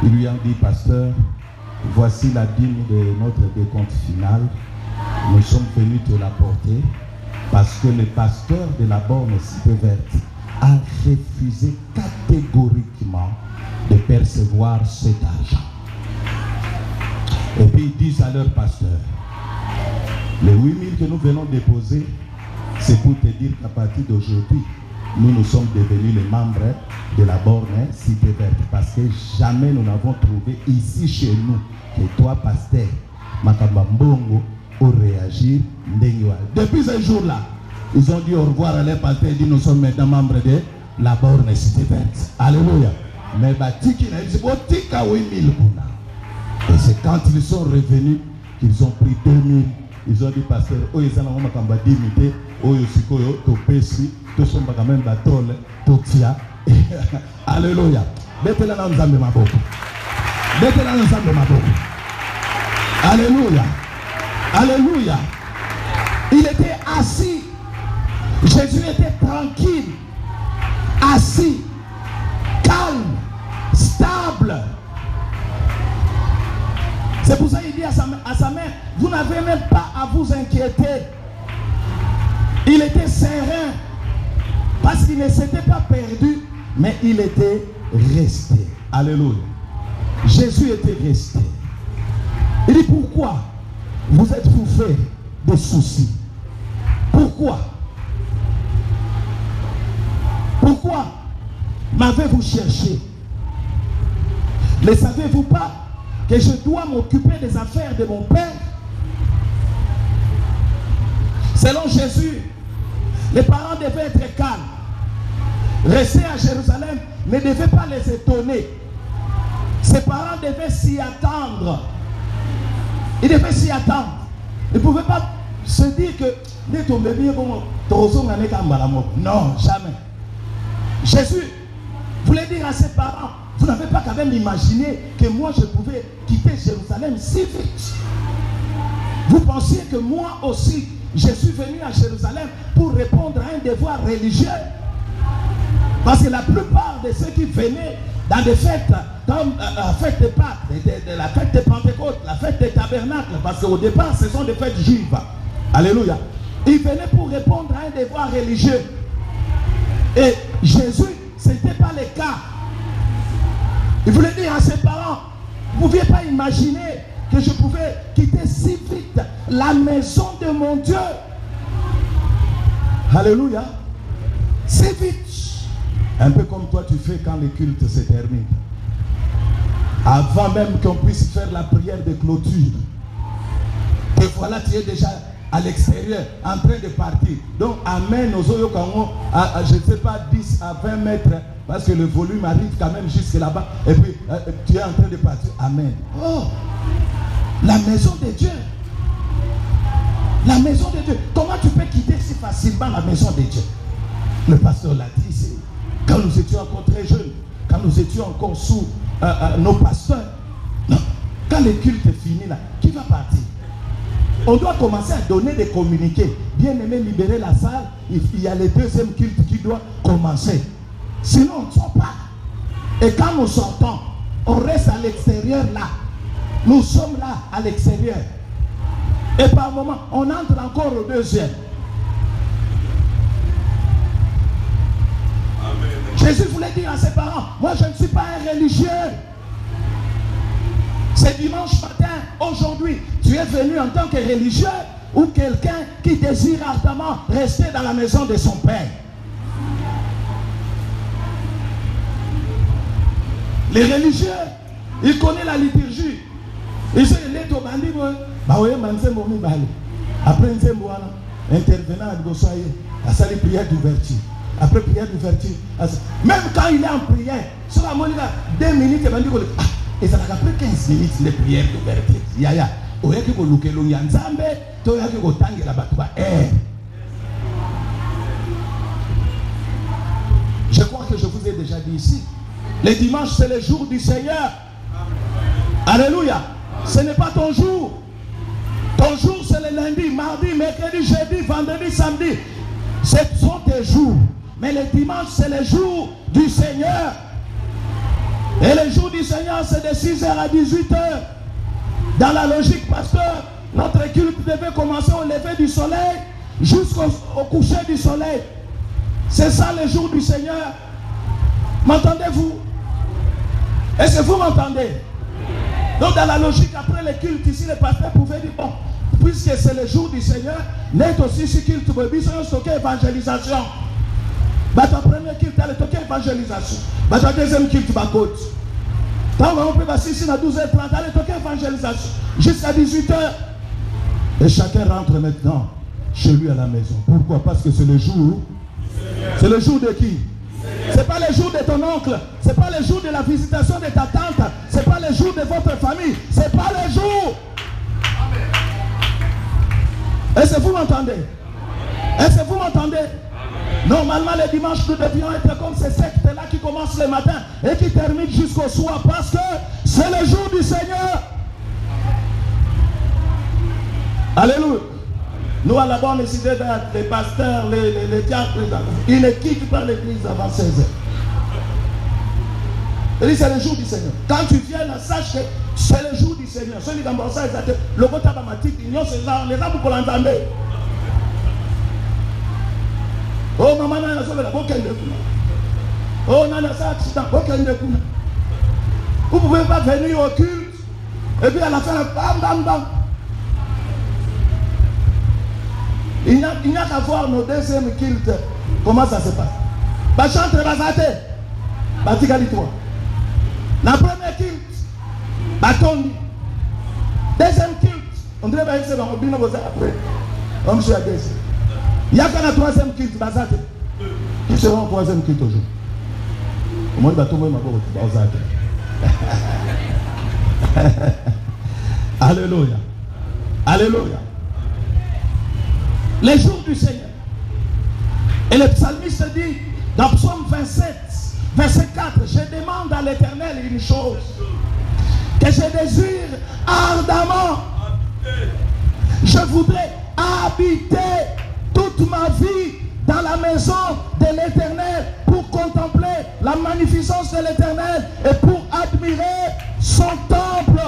Ils lui ont dit, pasteur, voici la dîme de notre décompte final. Nous sommes venus te l'apporter parce que le pasteur de la borne Cité Verte a refusé catégoriquement de percevoir cet argent. Et puis ils disent à leur pasteur, les 8,000 que nous venons déposer, c'est pour te dire qu'à partir d'aujourd'hui, nous sommes devenus les membres de la borne Cité Verte. Parce que jamais nous n'avons trouvé ici chez nous que toi, pasteur, Makamba Mbongo, au réagir. Depuis ce jour-là, ils ont dit au revoir à leur pasteur et dit nous sommes maintenant membres de la borne Cité Verte. Alléluia. Mais Batiki n'a dit Botika 8,000 kuna. Et c'est quand ils sont revenus qu'ils ont pris 2,000. Ils ont dit pasteur, oh ils ont Makamba dimité, oh yosikoyo, to pesi, to somba quand même batole, to tia. Alléluia. Mettez-la dans le zambe ma boque. Mettez-la dans le zambe ma boque. Alléluia. Alléluia. Il était assis. Jésus était tranquille. Assis. Calme. Stable. C'est pour ça qu'il dit à sa mère, vous n'avez même pas à vous inquiéter. Il était serein. Parce qu'il ne s'était pas perdu, mais il était resté. Alléluia. Jésus était resté. Il dit, pourquoi vous êtes vous fait des soucis? Pourquoi? Pourquoi m'avez-vous cherché? Ne savez-vous pas que je dois m'occuper des affaires de mon Père? Selon Jésus, les parents devaient être calmes. Rester à Jérusalem ne devait pas les étonner. Ses parents devaient s'y attendre. Ils devaient s'y attendre. Ils ne pouvaient pas se dire que non, jamais. Jésus voulait dire à ses parents, vous n'avez pas quand même imaginé que moi je pouvais quitter Jérusalem si vite. Vous pensiez que moi aussi je suis venu à Jérusalem pour répondre à un devoir religieux? Parce que la plupart de ceux qui venaient dans des fêtes comme la fête de Pâques, la fête de Pentecôte, la fête des tabernacles, parce qu'au départ ce sont des fêtes juives. Alléluia. Ils venaient pour répondre à un devoir religieux. Et Jésus, ce n'était pas le cas. Il voulait dire à ses parents, vous ne pouviez pas imaginer que je pouvais quitter si vite la maison de mon Dieu. Alléluia. Si vite. Un peu comme toi tu fais quand le culte se termine. Avant même qu'on puisse faire la prière de clôture. Et voilà, tu es déjà à l'extérieur, en train de partir. Donc, amen aux Oyokango, je ne sais pas, 10 à 20 mètres, parce que le volume arrive quand même jusque là-bas. Et puis, tu es en train de partir. Amen. Oh, la maison de Dieu. La maison de Dieu. Comment tu peux quitter si facilement la maison de Dieu? Le pasteur l'a dit ici. Quand nous étions encore très jeunes, quand nous étions encore sous nos pasteurs, non. Quand le culte est fini là, qui va partir? On doit commencer à donner des communiqués. Bien aimé, libérer la salle, il y a le deuxième culte qui doit commencer. Sinon, on ne sort pas. Et quand nous sortons, on reste à l'extérieur là. Nous sommes là à l'extérieur. Et par moment, on entre encore au deuxième. Amen. Jésus voulait dire à ses parents, moi je ne suis pas un religieux. C'est dimanche matin, aujourd'hui, tu es venu en tant que religieux ou quelqu'un qui désire ardemment rester dans la maison de son Père. Les religieux, ils connaissent la liturgie. Ils sont les tobandi, après intervenant à Gossoye, à sa prière d'ouverture. Après prière d'ouverture, même quand il est en prière, sur la monnaie, 2 minutes, il va dire et ça n'a pris 15 minutes de prière d'ouverture. Yaya, oyaki ko lukelo nyanzambe, to yaki ko tangela batwa. Je crois que je vous ai déjà dit ici. Les dimanches, c'est le jour du Seigneur. Alléluia. Ce n'est pas ton jour. Ton jour, c'est le lundi, mardi, mercredi, jeudi, vendredi, samedi. Ce sont tes jours. Mais le dimanche, c'est le jour du Seigneur. Et le jour du Seigneur, c'est de 6h à 18h. Dans la logique, pasteur, notre culte devait commencer au lever du soleil jusqu'au coucher du soleil. C'est ça le jour du Seigneur. M'entendez-vous? Est-ce que vous m'entendez? Donc dans la logique, après le culte ici, le pasteur pouvait dire, bon, puisque c'est le jour du Seigneur, n'est aussi ce culte, c'est évangélisation. Ton premier culte, c'est évangélisation. Ton deuxième culte, c'est côte. Quand on peut passer ici à 12h30, c'est évangélisation. Jusqu'à 18h. Et chacun rentre maintenant chez lui à la maison. Pourquoi? Parce que c'est le jour. C'est le jour de qui? C'est pas le jour de ton oncle. C'est pas le jour de la visitation de ta tante. C'est pas le jour de votre famille. C'est pas le jour. Est-ce que vous m'entendez? Est-ce que vous m'entendez? Normalement, les dimanches, nous devions être comme ces sectes-là qui commencent le matin et qui terminent jusqu'au soir parce que c'est le jour du Seigneur. Alléluia. Nous, à la bas on décidait d'être les pasteurs, les diacres, ils ne quittent pas l'église avant 16h. C'est le jour du Seigneur. Quand tu viens là, sache que c'est le jour du Seigneur. Celui qui a ça, le vote abamatique, les gens pour l'entendre. Oh maman n'a pas la boque de kuna. Oh, nana, ça accident, boque de kuna. Vous ne pouvez pas venir au culte et puis à la fin, bam, bam, bam. Il n'y a qu'à voir nos deuxièmes cultes. Comment ça se passe? Bah, chante, basate. Bah, tigali-toi. La première culte, bah, tondi. Deuxième culte, on dirait que c'est dans le bino après. On se dit. Il y a qu'à la troisième culte, basate. Qui sera en troisième culte aujourd'hui? Moi, je vais tomber ma botte. Basate. Alléluia. Alléluia. Les jours du Seigneur. Et le psalmiste dit dans Psaume 27, verset 4, je demande à l'Éternel une chose que je désire ardemment. Je voudrais habiter toute ma vie dans la maison de l'Éternel pour contempler la magnificence de l'Éternel et pour admirer son temple.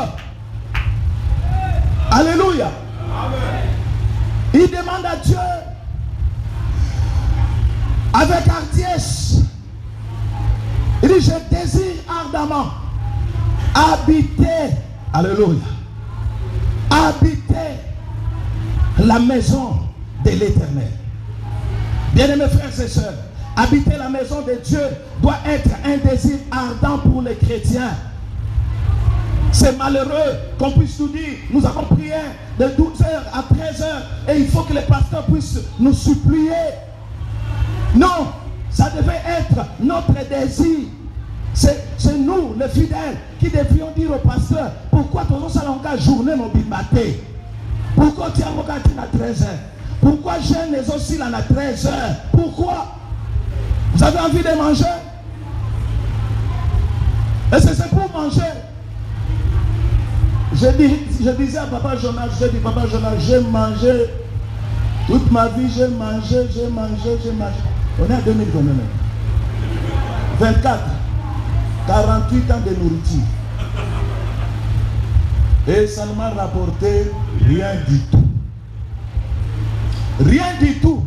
Alléluia. Amen. Il demande à Dieu avec hardiesse. Il dit, je désire ardemment habiter, alléluia, habiter la maison de l'Éternel. Bien-aimés frères et sœurs, habiter la maison de Dieu doit être un désir ardent pour les chrétiens. C'est malheureux qu'on puisse nous dire, nous avons prié de 12h à 13h et il faut que les pasteurs puissent nous supplier. Non, ça devait être notre désir. C'est nous, les fidèles, qui devions dire au pasteur, pourquoi tu as la journée mobilisée? Pourquoi tu as regardé à 13h? Pourquoi jeûne les aussi à 13h? Pourquoi? Vous avez envie de manger? Et c'est pour manger. Je disais à Papa Jonas, j'ai mangé toute ma vie, j'ai mangé. On est à 2000 combien même? 24, 48 ans de nourriture. Et ça ne m'a rapporté rien du tout. Rien du tout.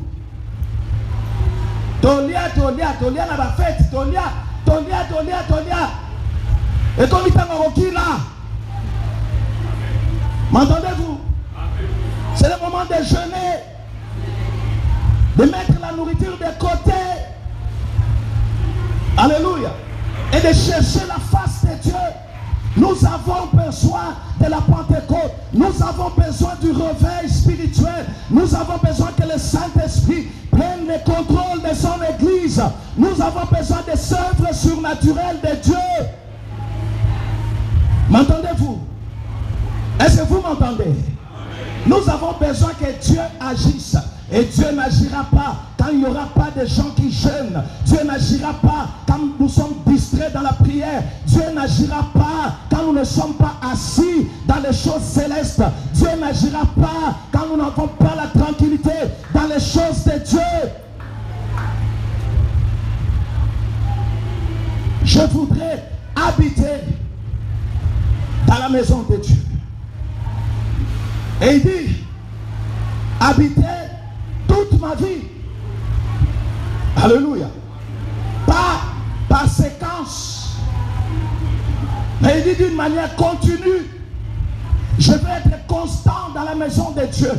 Tolia n'a pas fait. Tolia. Et comme il est là. M'entendez-vous? C'est le moment de jeûner, de mettre la nourriture de côté. Alléluia. Et de chercher la face de Dieu. Nous avons besoin de la Pentecôte. Nous avons besoin du réveil spirituel. Nous avons besoin que le Saint-Esprit prenne le contrôle de son Église. Nous avons besoin des œuvres surnaturelles de Dieu. M'entendez-vous? Est-ce que vous m'entendez? Nous avons besoin que Dieu agisse. Et Dieu n'agira pas quand il n'y aura pas de gens qui jeûnent. Dieu n'agira pas quand nous sommes distraits dans la prière. Dieu n'agira pas quand nous ne sommes pas assis dans les choses célestes. Dieu n'agira pas quand nous n'avons pas la tranquillité dans les choses de Dieu. Je voudrais habiter dans la maison de Dieu. Et il dit, habiter toute ma vie. Alléluia. Pas par séquence. Mais il dit d'une manière continue. Je vais être constant dans la maison de Dieu.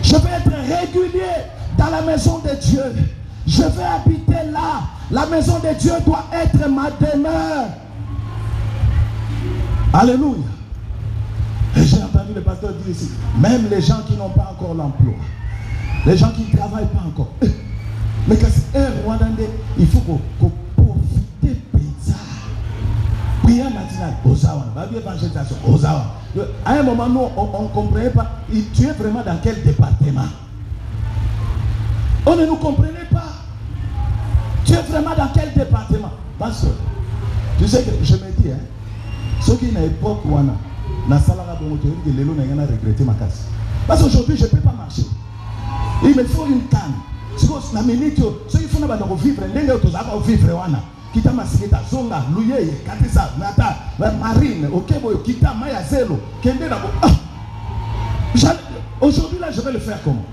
Je vais être régulier dans la maison de Dieu. Je vais habiter là. La maison de Dieu doit être ma demeure. Alléluia. Et j'ai entendu le pasteur dire ici, même les gens qui n'ont pas encore l'emploi, les gens qui ne travaillent pas encore, mais que c'est un Rwandais, il faut qu'on profite de ça. Prière matinale, Ozawa, évangélisation, Ozawa. À un moment, nous, on ne comprenait pas, tu es vraiment dans quel département? On ne nous comprenait pas. Tu es vraiment dans quel département? Parce que, tu sais que je me dis, ceux qui n'ont pas Rwanda, parce qu'aujourd'hui je ne peux pas marcher. Il me faut une canne. Ceux qui font vivre, vivre kita masikita zonga luyeye katisa nata marine okebo kita maya zelo kende na aujourd'hui là je vais le faire comment?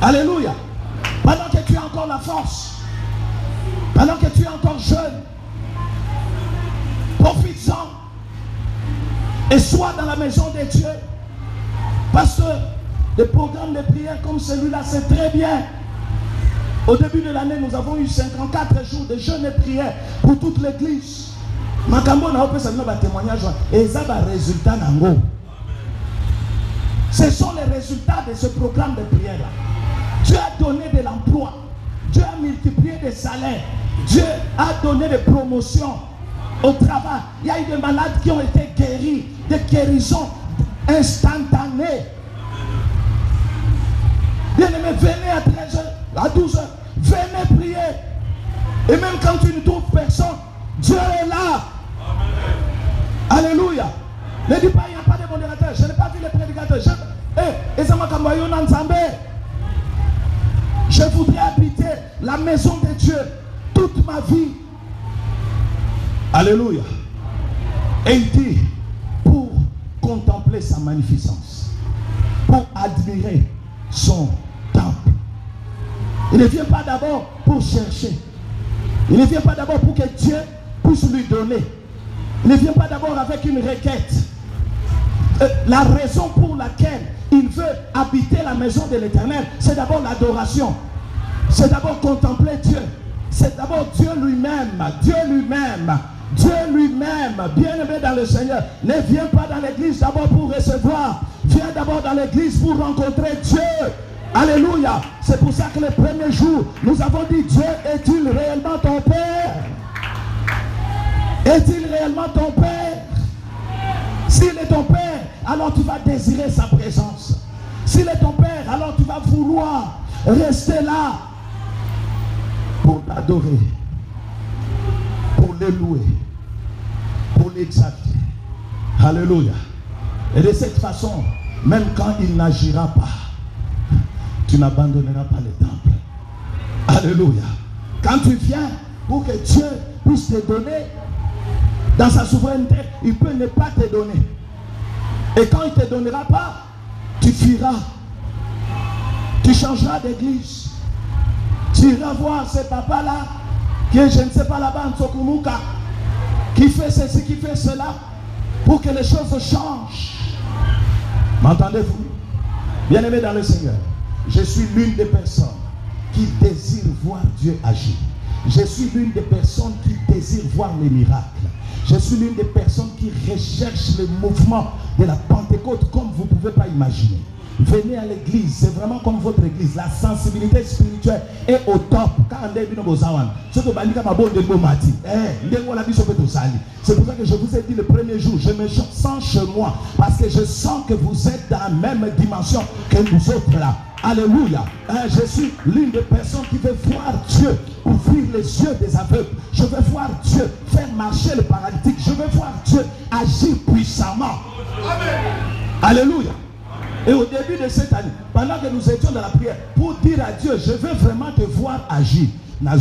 Alléluia. Pendant que tu as encore la force, pendant que tu es encore jeune, profite-en et sois dans la maison de Dieu. Parce que des programmes de prière comme celui-là, c'est très bien. Au début de l'année, nous avons eu 54 jours de jeûne et prière pour toute l'église. Makambo na opesa bino ba témoignage et ça va résultat nango. Ce sont les résultats de ce programme de prière là. Dieu a donné de l'emploi. Dieu a multiplié des salaires. Dieu a donné des promotions au travail. Il y a eu des malades qui ont été guéris, des guérisons instantanées. Bien-aimés, venez à 13h, à 12h, venez prier. Et même quand tu ne trouves personne, Dieu est là. Amen. Alléluia. Ne dis pas, il n'y a pas de modérateur. Je n'ai pas vu les prédicateurs. Je voudrais habiter la maison de Dieu toute ma vie. Alléluia. Et il dit, pour contempler sa magnificence, pour admirer son temple. Il ne vient pas d'abord pour chercher. Il ne vient pas d'abord pour que Dieu puisse lui donner. Il ne vient pas d'abord avec une requête. La raison pour laquelle il veut habiter la maison de l'Éternel, c'est d'abord l'adoration. C'est d'abord contempler Dieu. C'est d'abord Dieu lui-même. Dieu lui-même. Dieu lui-même. Bien-aimé dans le Seigneur, ne viens pas dans l'église d'abord pour recevoir. Viens d'abord dans l'église pour rencontrer Dieu. Alléluia. C'est pour ça que les premiers jours, nous avons dit, Dieu est-il réellement ton Père? Est-il réellement ton Père? S'il est ton Père, alors tu vas désirer sa présence. S'il est ton Père, alors tu vas vouloir rester là pour l'adorer, pour le louer, pour l'exalter. Alléluia. Et de cette façon, même quand il n'agira pas, tu n'abandonneras pas le temple. Alléluia. Quand tu viens pour que Dieu puisse te donner, dans sa souveraineté, il peut ne pas te donner. Et quand il ne te donnera pas, tu fuiras. Tu changeras d'église. Tu iras voir ce papa-là, qui est, je ne sais pas, là-bas en Tsokumuka, qui fait ceci, qui fait cela, pour que les choses changent. M'entendez-vous? Bien-aimé dans le Seigneur, je suis l'une des personnes qui désire voir Dieu agir. Je suis l'une des personnes qui désire voir les miracles. Je suis l'une des personnes qui recherche le mouvement de la Pentecôte comme vous ne pouvez pas imaginer. Venez à l'église, c'est vraiment comme votre église. La sensibilité spirituelle est au top. C'est pour ça que je vous ai dit le premier jour, je me sens chez moi. Parce que je sens que vous êtes dans la même dimension que nous autres là. Alléluia. Je suis l'une des personnes qui veut voir Dieu ouvrir les yeux des aveugles. Je veux voir Dieu faire marcher le paralytique. Je veux voir Dieu agir puissamment. Amen. Alléluia. Et au début de cette année, pendant que nous étions dans la prière, pour dire à Dieu, je veux vraiment te voir agir. Ah,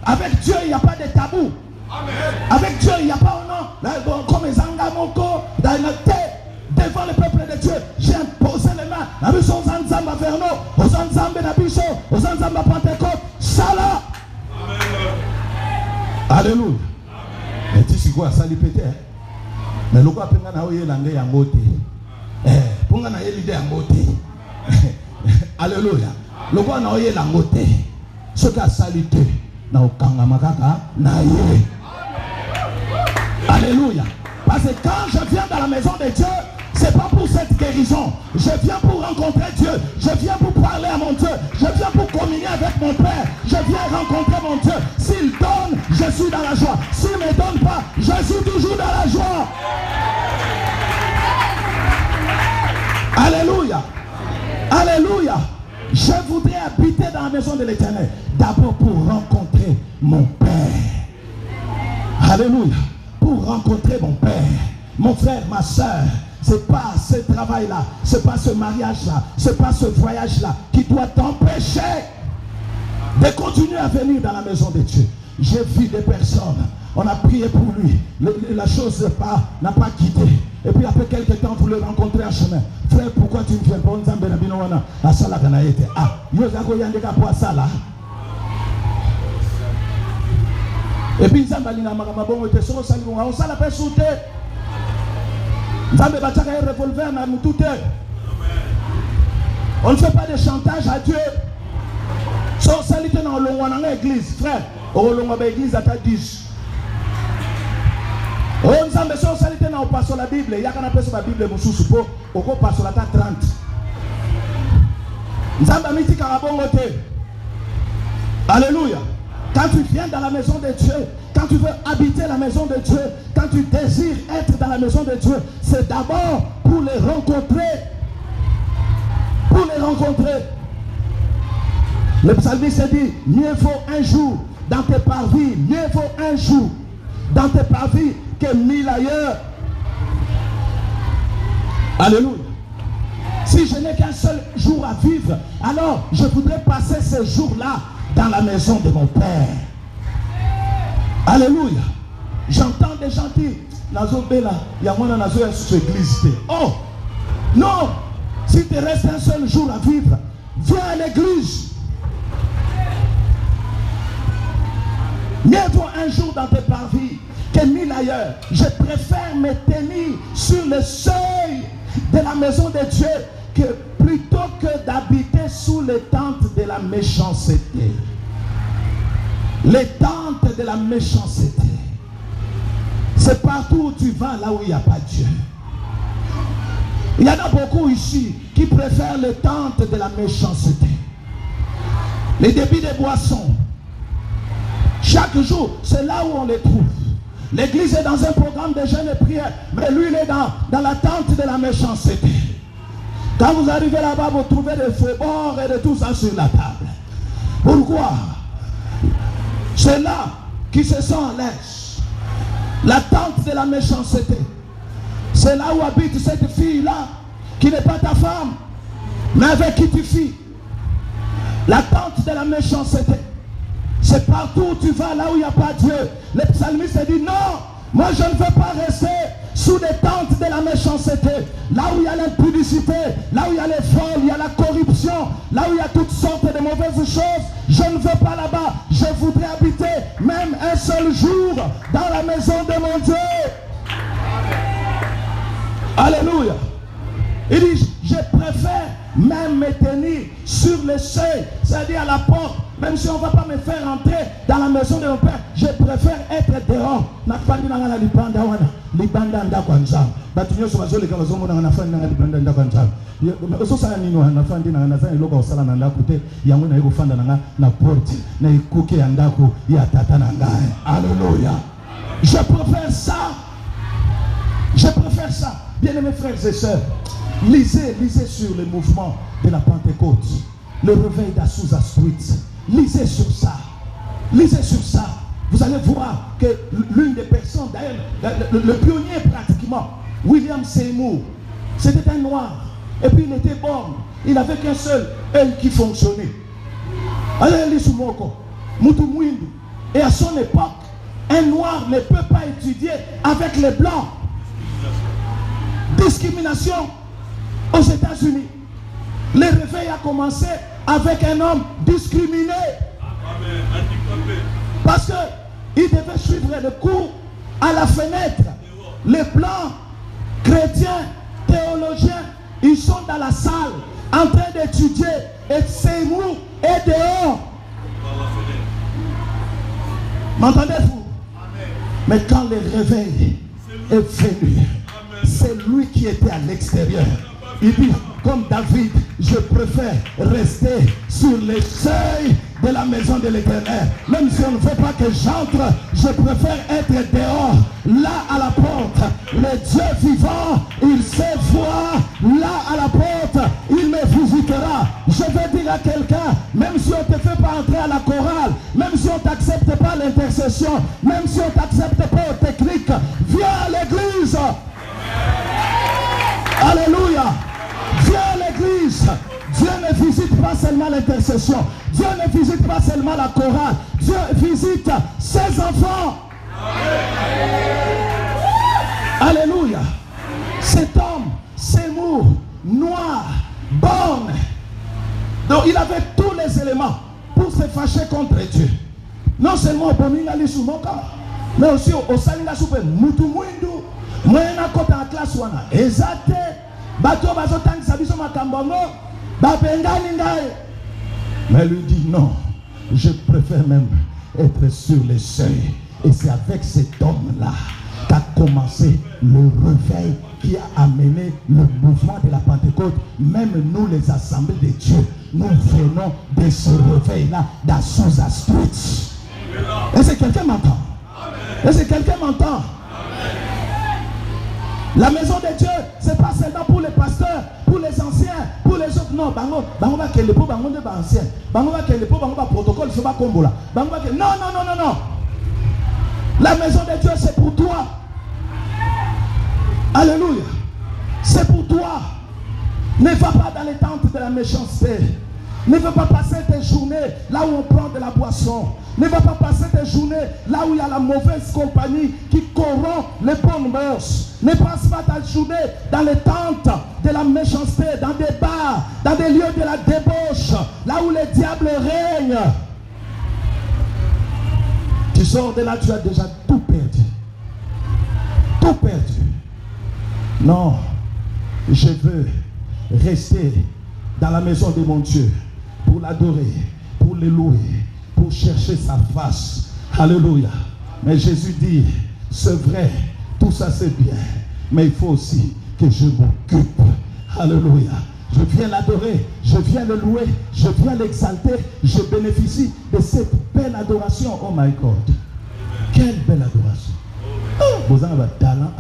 avec Dieu, il n'y a pas de tabou. Amen. Avec Dieu, il n'y a pas comme les Angamoko, devant le peuple de Dieu, j'ai imposé les mains. Alléluia. Mais tu sais quoi, ça lui pète. Mais le gars penga na oye langue ya ngote. Ponga na yeli de ya ngote. Alléluia. Le gars na oye la ngote. Ce qu'a salité na okanga makaka na yé. Alléluia. Parce que quand je viens dans la maison de Dieu, c'est pas pour cette guérison. Je viens pour rencontrer Dieu. Je viens pour parler à mon Dieu. Je viens pour communier avec mon Père. Je viens rencontrer mon Dieu. S'il donne, je suis dans la joie. S'il ne me donne pas, je suis toujours dans la joie. Alléluia. Alléluia. Je voudrais habiter dans la maison de l'Éternel. D'abord pour rencontrer mon Père. Alléluia. Pour rencontrer mon Père. Mon frère, ma soeur. C'est pas ce travail-là, c'est pas ce mariage-là, c'est pas ce voyage-là qui doit t'empêcher de continuer à venir dans la maison de Dieu. J'ai vu des personnes, on a prié pour lui, la chose n'a pas quitté. Et puis après quelques temps, vous le rencontrez en chemin. Frère, pourquoi tu ne viens pas? Et puis on ne fait pas de chantage à Dieu. So salite na olongwa na l'église, frère. Olongwa ba église ata 10. On nzambe so salite na opaso la Bible, ya kana pesa ba Bible mususu po oko paso la ta 30. Nzambe miti karabongo te. Alléluia. Quand tu viens dans la maison de Dieu, quand tu veux habiter la maison de Dieu, quand tu désires être dans la maison de Dieu, c'est d'abord pour les rencontrer. Pour les rencontrer. Le psalmiste dit, mieux vaut un jour dans tes parvis, mieux vaut un jour dans tes parvis que 1000 ailleurs. Alléluia. Si je n'ai qu'un seul jour à vivre, alors je voudrais passer ce jour-là dans la maison de mon Père. Alléluia. J'entends des gens dire, Nazo Bela, Yamona Nazo sur l'église. Oh, non. Si tu restes un seul jour à vivre, viens à l'église. Mieux vaut un jour dans tes parvis que 1000 ailleurs. Je préfère me tenir sur le seuil de la maison de Dieu que plutôt que d'habiter sous les tentes de la méchanceté. Les tentes de la méchanceté. C'est partout où tu vas, là où il n'y a pas Dieu. Il y en a beaucoup ici qui préfèrent les tentes de la méchanceté. Les débits de boissons. Chaque jour, c'est là où on les trouve. L'église est dans un programme de jeûne et prière, mais lui, il est dans la tente de la méchanceté. Quand vous arrivez là-bas, vous trouvez des feuilles et de tout ça sur la table. Pourquoi? C'est là qui se sent à l'aise. La tente de la méchanceté. C'est là où habite cette fille-là, qui n'est pas ta femme, mais avec qui tu vis. La tente de la méchanceté. C'est partout où tu vas, là où il n'y a pas Dieu. Le psalmiste dit non, moi je ne veux pas rester sous les tentes de la méchanceté. Là où il y a l'impudicité, là où il y a les vols, il y a la corruption, là où il y a toutes sortes de mauvaises choses. Je ne veux pas là-bas. Je voudrais habiter même un seul jour dans la maison de mon Dieu. Alléluia. Il dit, je préfère même me tenir sur le seuil, c'est-à-dire à la porte. Même si on ne va pas me faire entrer dans la maison de mon Père, je préfère être dehors. Alléluia. Je préfère ça. Je préfère ça. Bien-aimés frères et sœurs, lisez sur le mouvement de la Pentecôte, le réveil d'Azusa Street. Lisez sur ça. Lisez sur ça. Vous allez voir que l'une des personnes, d'ailleurs, le pionnier pratiquement, William Seymour, c'était un noir. Et puis il était borgne. Il n'avait qu'un seul œil qui fonctionnait. Et à son époque, un noir ne peut pas étudier avec les blancs. Discrimination aux États-Unis. Le réveil a commencé avec un homme discriminé. Parce qu'il devait suivre le cours à la fenêtre. Les blancs, chrétiens, théologiens, ils sont dans la salle en train d'étudier. Et Seymour est dehors. M'entendez-vous? Mais quand le réveil est venu, c'est lui qui était à l'extérieur. Il dit, comme David, je préfère rester sur les seuils de la maison de l'Éternel. Même si on ne veut pas que j'entre, je préfère être dehors, là à la porte. Le Dieu vivant, il sait voir, là à la porte, il me visitera. Je vais dire à quelqu'un, même si on ne te fait pas entrer à la chorale, même si on ne t'accepte pas l'intercession, même si on ne t'accepte pas aux techniques, viens à l'église. Alléluia. Viens à l'église. Dieu ne visite pas seulement l'intercession. Dieu ne visite pas seulement la chorale. Dieu visite ses enfants. Alléluia. Cet homme, Sémour, noir, borne. Donc il avait tous les éléments pour se fâcher contre Dieu. Non seulement au Bomingali sous mon corps, mais aussi au Salinga Soupe, Moutoumouindou, Moyena Kota en classe wana. Exacte, Bato Bazotang Sabiso Makambongo, Bapengani Ngaye. Mais lui dit non, je préfère même être sur les seuils. Et c'est avec cet homme-là qu'a commencé le réveil qui a amené le mouvement de la Pentecôte. Même nous, les assemblées de Dieu, nous venons de ce réveil-là d'Azusa Street. Est-ce que quelqu'un m'entend? Est-ce que quelqu'un m'entend? La maison de Dieu, ce n'est pas seulement pour les pasteurs, pour les anciens, pour les autres. Non, bango va qu'elle pour bango de anciens. Bango va qu'elle pour bango va protocole, c'est pas combo là. Bango va non, non, non, non, non. La maison de Dieu, c'est pour toi. Alléluia. C'est pour toi. Ne va pas dans les tentes de la méchanceté. Ne va pas passer tes journées là où on prend de la boisson. Ne va pas passer tes journées là où il y a la mauvaise compagnie qui corrompt les bonnes mœurs. Ne passe pas ta journée dans les tentes de la méchanceté, dans des bars, dans des lieux de la débauche, là où les diables règnent. Tu sors de là, tu as déjà tout perdu. Tout perdu. Non, je veux rester dans la maison de mon Dieu pour l'adorer, pour le louer, pour chercher sa face. Alléluia. Mais Jésus dit, c'est vrai, tout ça c'est bien, mais il faut aussi que je m'occupe. Alléluia. Je viens l'adorer, je viens le louer, je viens l'exalter, je bénéficie de cette belle adoration. Oh my God. Quelle belle adoration. Vous avez un talent.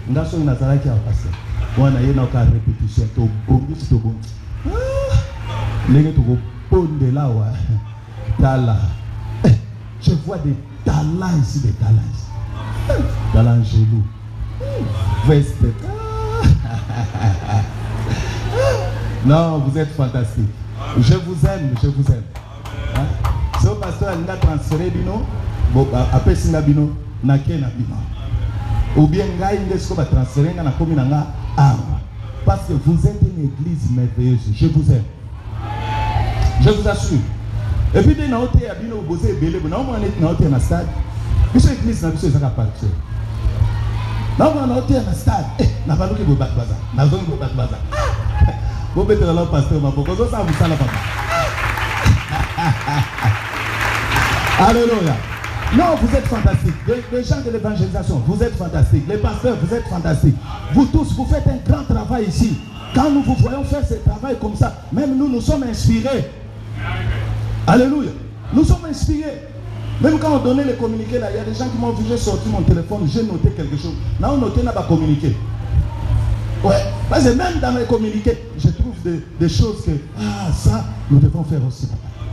Nous avons une azalaki à passer. On a une répétition. Je vois des talents ici, des talents ici. Talent gelou. Veste. Non, vous êtes fantastique. Je vous aime, je vous aime. Si le pasteur a transféré bino, après singa bino, na kena bino. Ou bien ngai ndesko ba transférer na komi na nga parce que vous êtes une église merveilleuse. Je vous aime. Je vous assure. Et puis na hote ya bino boze belebo na mo na hote na stade. Biso église na biso ezaka partir. Na mo na hote na stade. Na baluki bo batbaza. Na zone bo batbaza. Vous mettez dans le pasteur, ma beaucoup ça vous ça la papa. Alléluia. Non, vous êtes fantastiques. Les gens de l'évangélisation, vous êtes fantastiques. Les pasteurs, vous êtes fantastiques. Vous tous, vous faites un grand travail ici. Quand nous vous voyons faire ce travail comme ça, même nous, nous sommes inspirés. Alléluia. Nous sommes inspirés. Même quand on donnait les communiqués, là, il y a des gens qui m'ont vu, j'ai sorti mon téléphone, j'ai noté quelque chose. Là, on notait, n'a pas communiqué. Ouais, parce que même dans les communiqués, je trouve des choses que, ça, nous devons faire aussi.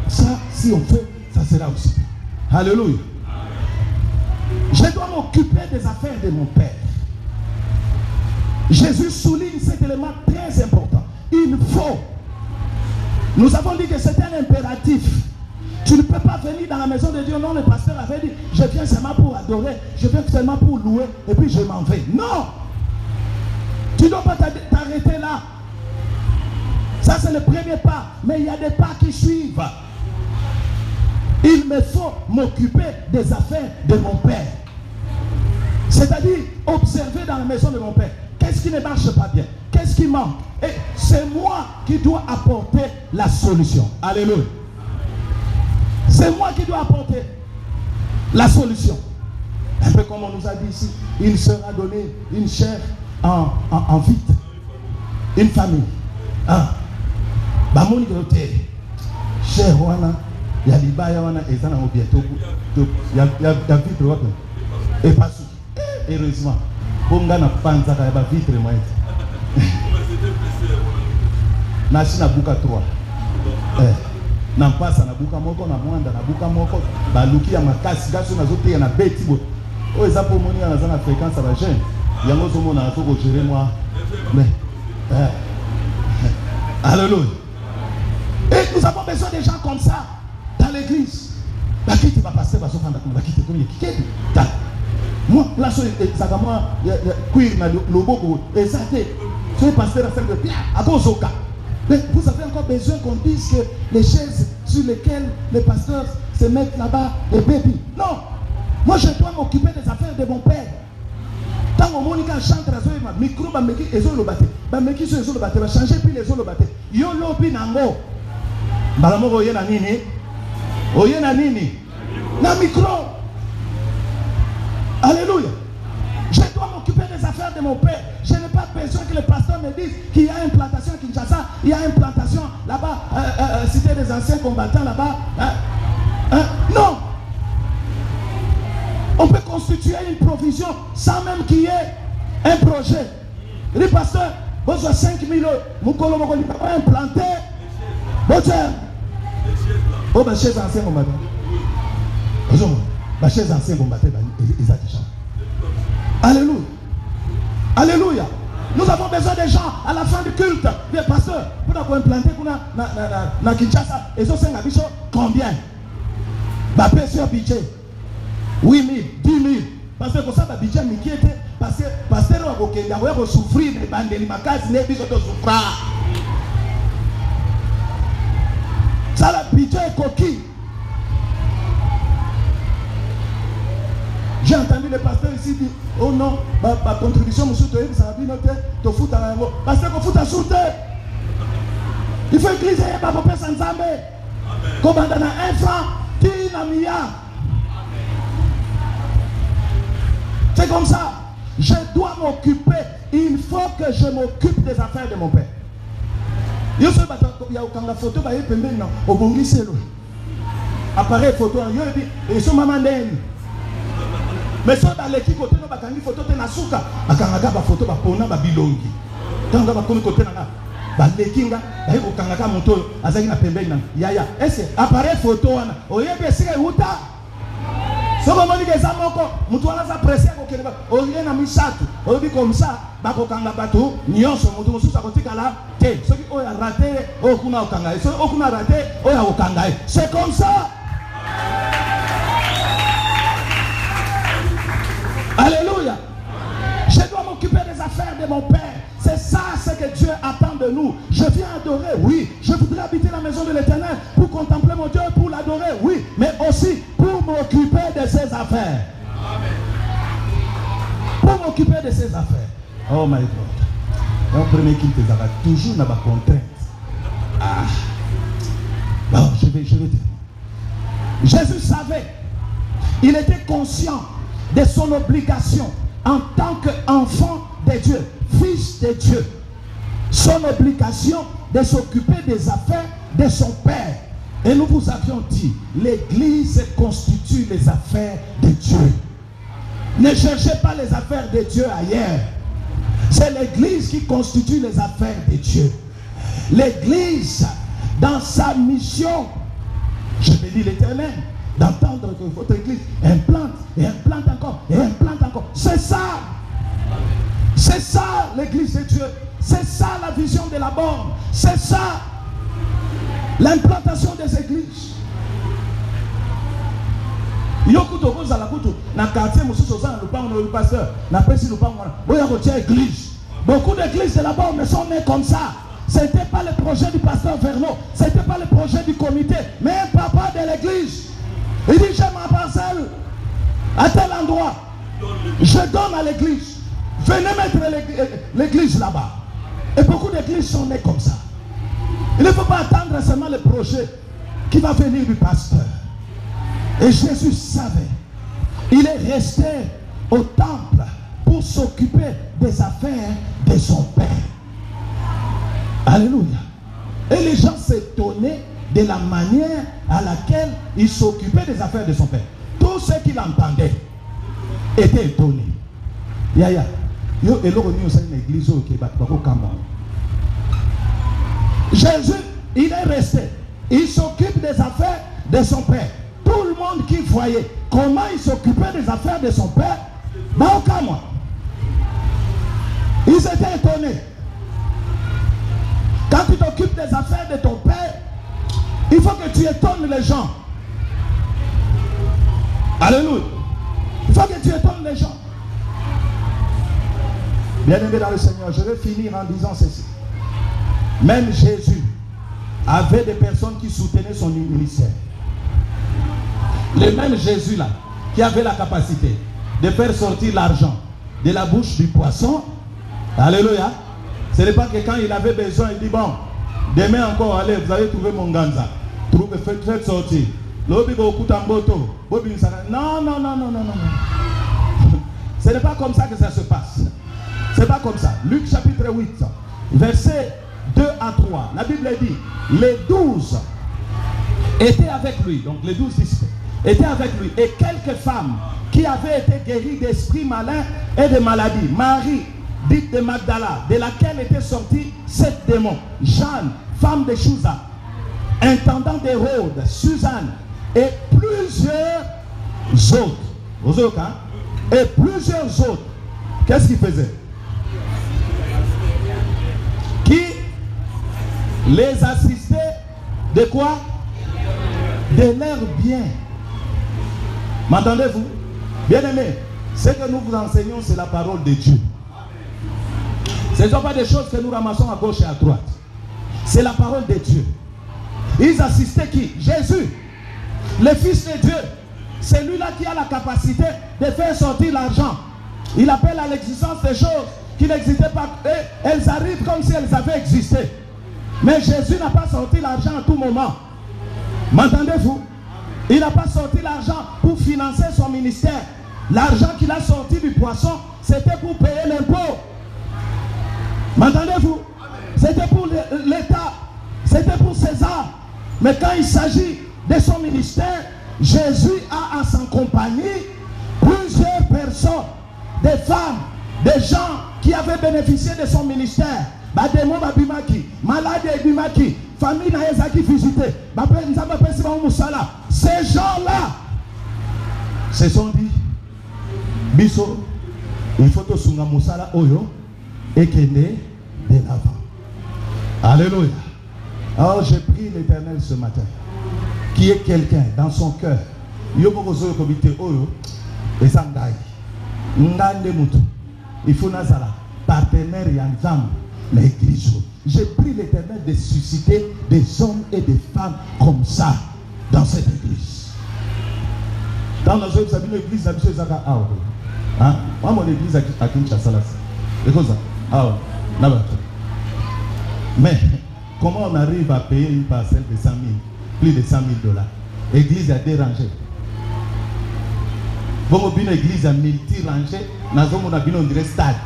Ça, si on fait, ça sera aussi. Alléluia. Je dois m'occuper des affaires de mon Père. Jésus souligne cet élément très important. Il faut. Nous avons dit que c'est un impératif. Tu ne peux pas venir dans la maison de Dieu. Non, le pasteur avait dit, je viens seulement pour adorer, je viens seulement pour louer, et puis je m'en vais. Non! Tu ne dois pas t'arrêter là. Ça, c'est le premier pas. Mais il y a des pas qui suivent. Il me faut m'occuper des affaires de mon Père. C'est-à-dire, observer dans la maison de mon Père. Qu'est-ce qui ne marche pas bien? Qu'est-ce qui manque? Et c'est moi qui dois apporter la solution. Alléluia. C'est moi qui dois apporter la solution. Un peu comme on nous a dit ici, il sera donné une chair en vite, une famille. Bamoni côté, cher wana, il y a libaya wana et ça n'a pas bientôt. Il y a vitre wapi. Et pas sous. Heureusement, bonga na panza ka ba vitre moi. Na sina buka 3. Na pasa na buka moko na mwanda na buka moko ba luki ya makasi gaso na zote ya na beti bo. O ezapo moni na zana fréquence ba jeune. Yango zomo na toko gérer moi. Mais alléluia. Et nous avons besoin des gens comme ça dans l'église. La quitte va passer, va se faire la quitte comme il est. Moi, là, ça va moi, cuire le bobo, et ça c'est. Soyez pasteur à faire de pierre, à cause au cas. Mais vous avez encore besoin qu'on dise que les chaises sur lesquelles les pasteurs se mettent là-bas, les bébés. Non, moi je dois m'occuper des affaires de mon père. Tant que Monica chante, le micro, ils ont le batté. Ils ont le batté, changer puis les ont le batté. Yo lobi nango. Balamo oye na nini? Oye na nini? Na micro. Alléluia. Je dois m'occuper des affaires de mon père. Je n'ai pas besoin que le pasteur me dise qu'il y a une plantation à Kinshasa, il y a une plantation là-bas, cité des anciens combattants là-bas. Non. On peut constituer une provision sans même qu'il y ait un projet. Le pasteur, vous avez 5 000 euros, vous pouvez implanter. Vous avez chez anciens combattants. Vous avez chez anciens combattants, ils ont déjà. Alléluia. Alléluia. Nous avons besoin des gens à la fin du culte. Les pasteurs, pour implanter dans Kinshasa, ils ont 5 habitants. Combien? Bapé sur budget. 8 000, 10 000. Parce que ça, le budget m'inquiète. Parce que pasteur va souffrir des bandes de l'imacas, les bisous de souffrance. Ça, le budget est coquille. J'ai entendu le pasteur ici dire, oh non, ma contribution, monsieur, ça va bien noter, tu fous à l'amour. Pasteur, tu fous à sauter. Il faut égliser, il va pas sans zambe. Comme dans un franc, tu n'as milliard. C'est comme ça. Je dois m'occuper. Il faut que je m'occupe des affaires de mon père. Il y a aucun photo, il y a au bongi selo. Appareil photo, il y a maman d'elle. Mais ça dans l'équipe côté no bakangi photo te nasuka akangaka ba photo ba pona ba bilongi tanga ba komi côté nanga ba lekinga ba yiko kangaka moto azaki na pembeni na yaya ese appareil photo wana oyebe sika uta soko moni ke zamoko mutu wana za presser ko keleba oye na misatu oyebi comme ça ba ko kanga bato nyonso mutu mususa ko tikala te soki oya raté okuna okanga so okuna raté oya okanga c'est comme ça. Alléluia. Je dois m'occuper des affaires de mon Père. C'est ça ce que Dieu attend de nous. Je viens adorer, oui. Je voudrais habiter la maison de l'Éternel pour contempler mon Dieu, pour l'adorer, oui. Mais aussi pour m'occuper de ses affaires. Pour m'occuper de ses affaires. Oh my God. Un premier qui te dira toujours n'a pas contrainte. Ah. Bon, je vais dire. Jésus savait. Il était conscient de son obligation en tant qu'enfant de Dieu, fils de Dieu. Son obligation de s'occuper des affaires de son Père. Et nous vous avions dit, l'Église constitue les affaires de Dieu. Ne cherchez pas les affaires de Dieu ailleurs. C'est l'Église qui constitue les affaires de Dieu. L'Église, dans sa mission, je vais dire l'Éternel, d'entendre que votre église implante et implante encore et implante encore. C'est ça. C'est ça l'église de Dieu. C'est ça la vision de la borne. C'est ça l'implantation des églises. Beaucoup d'églises de la borne sont nées comme ça. Ce n'était pas le projet du pasteur Vernon. Ce n'était pas le projet du comité. Mais un papa de l'église. Il dit, j'ai ma parcelle à tel endroit. Je donne à l'église. Venez mettre l'église là-bas. Et beaucoup d'églises sont nées comme ça. Il ne faut pas attendre seulement le projet qui va venir du pasteur. Et Jésus savait. Il est resté au temple pour s'occuper des affaires de son Père. Alléluia. Et les gens s'étonnaient de la manière à laquelle il s'occupait des affaires de son Père. Tous ceux qui l'entendaient étaient étonnés. Yaya, yo eloko ni osali na église au Québec bako kama. Jésus, il est resté. Il s'occupe des affaires de son Père. Tout le monde qui voyait comment il s'occupait des affaires de son Père, bako kama. Ils étaient étonnés. Quand tu t'occupes des affaires de ton Père, il faut que tu étonnes les gens. Alléluia. Il faut que tu étonnes les gens. Bien-aimé dans le Seigneur, je vais finir en disant ceci. Même Jésus avait des personnes qui soutenaient son ministère. Le même Jésus là, qui avait la capacité de faire sortir l'argent de la bouche du poisson. Alléluia. Ce n'est pas que quand il avait besoin, il dit bon, demain encore, allez, vous allez trouver mon ganza. Faites sortir. Non, non, non, non, non, non. Ce n'est pas comme ça que ça se passe. Ce n'est pas comme ça. Luc chapitre 8, versets 2 à 3. La Bible dit, les 12 étaient avec lui. Donc les 12 disciples étaient avec lui. Et quelques femmes qui avaient été guéries d'esprits malins et de maladies. Marie, dite de Magdala, de laquelle étaient sortis 7 démons. Jeanne, femme de Chouza, intendant d'Hérode, Suzanne, et plusieurs autres. Et plusieurs autres. Qu'est-ce qu'ils faisaient? Qui les assistaient de quoi? De leur bien. M'entendez-vous? Bien-aimés, ce que nous vous enseignons, c'est la parole de Dieu. Ce ne sont pas des choses que nous ramassons à gauche et à droite. C'est la parole de Dieu. Ils assistaient qui? Jésus, le Fils de Dieu. C'est lui-là qui a la capacité de faire sortir l'argent. Il appelle à l'existence des choses qui n'existaient pas. Et elles arrivent comme si elles avaient existé. Mais Jésus n'a pas sorti l'argent à tout moment. M'entendez-vous? Il n'a pas sorti l'argent pour financer son ministère. L'argent qu'il a sorti du poisson, c'était pour payer l'impôt. M'entendez-vous? C'était pour l'État. C'était pour César. Mais quand il s'agit de son ministère, Jésus a à sa compagnie plusieurs personnes, des femmes, des gens qui avaient bénéficié de son ministère. Bademo babimaki, malade ebimaki, famille na ezaki visité. Ces gens-là se sont dit, Biso, il faut que sunga musala oyo et kende de l'avant. Alléluia. Alors j'ai pris l'Éternel ce matin, qui est quelqu'un dans son cœur. Yobokozo komite oyo esangai. Ngande mutu. Il faut nazala partenaire yanzam l'église. J'ai pris l'Éternel de susciter des hommes et des femmes comme ça dans cette église. Dans notre église, la mission est à moi, mon église à Kinshasa. C'est comme ça. Mais comment on arrive à payer une parcelle de 100 000, plus de 100 000 $? L'église a dérangé. Vous avez une église à multi-rangée, on dirait stade.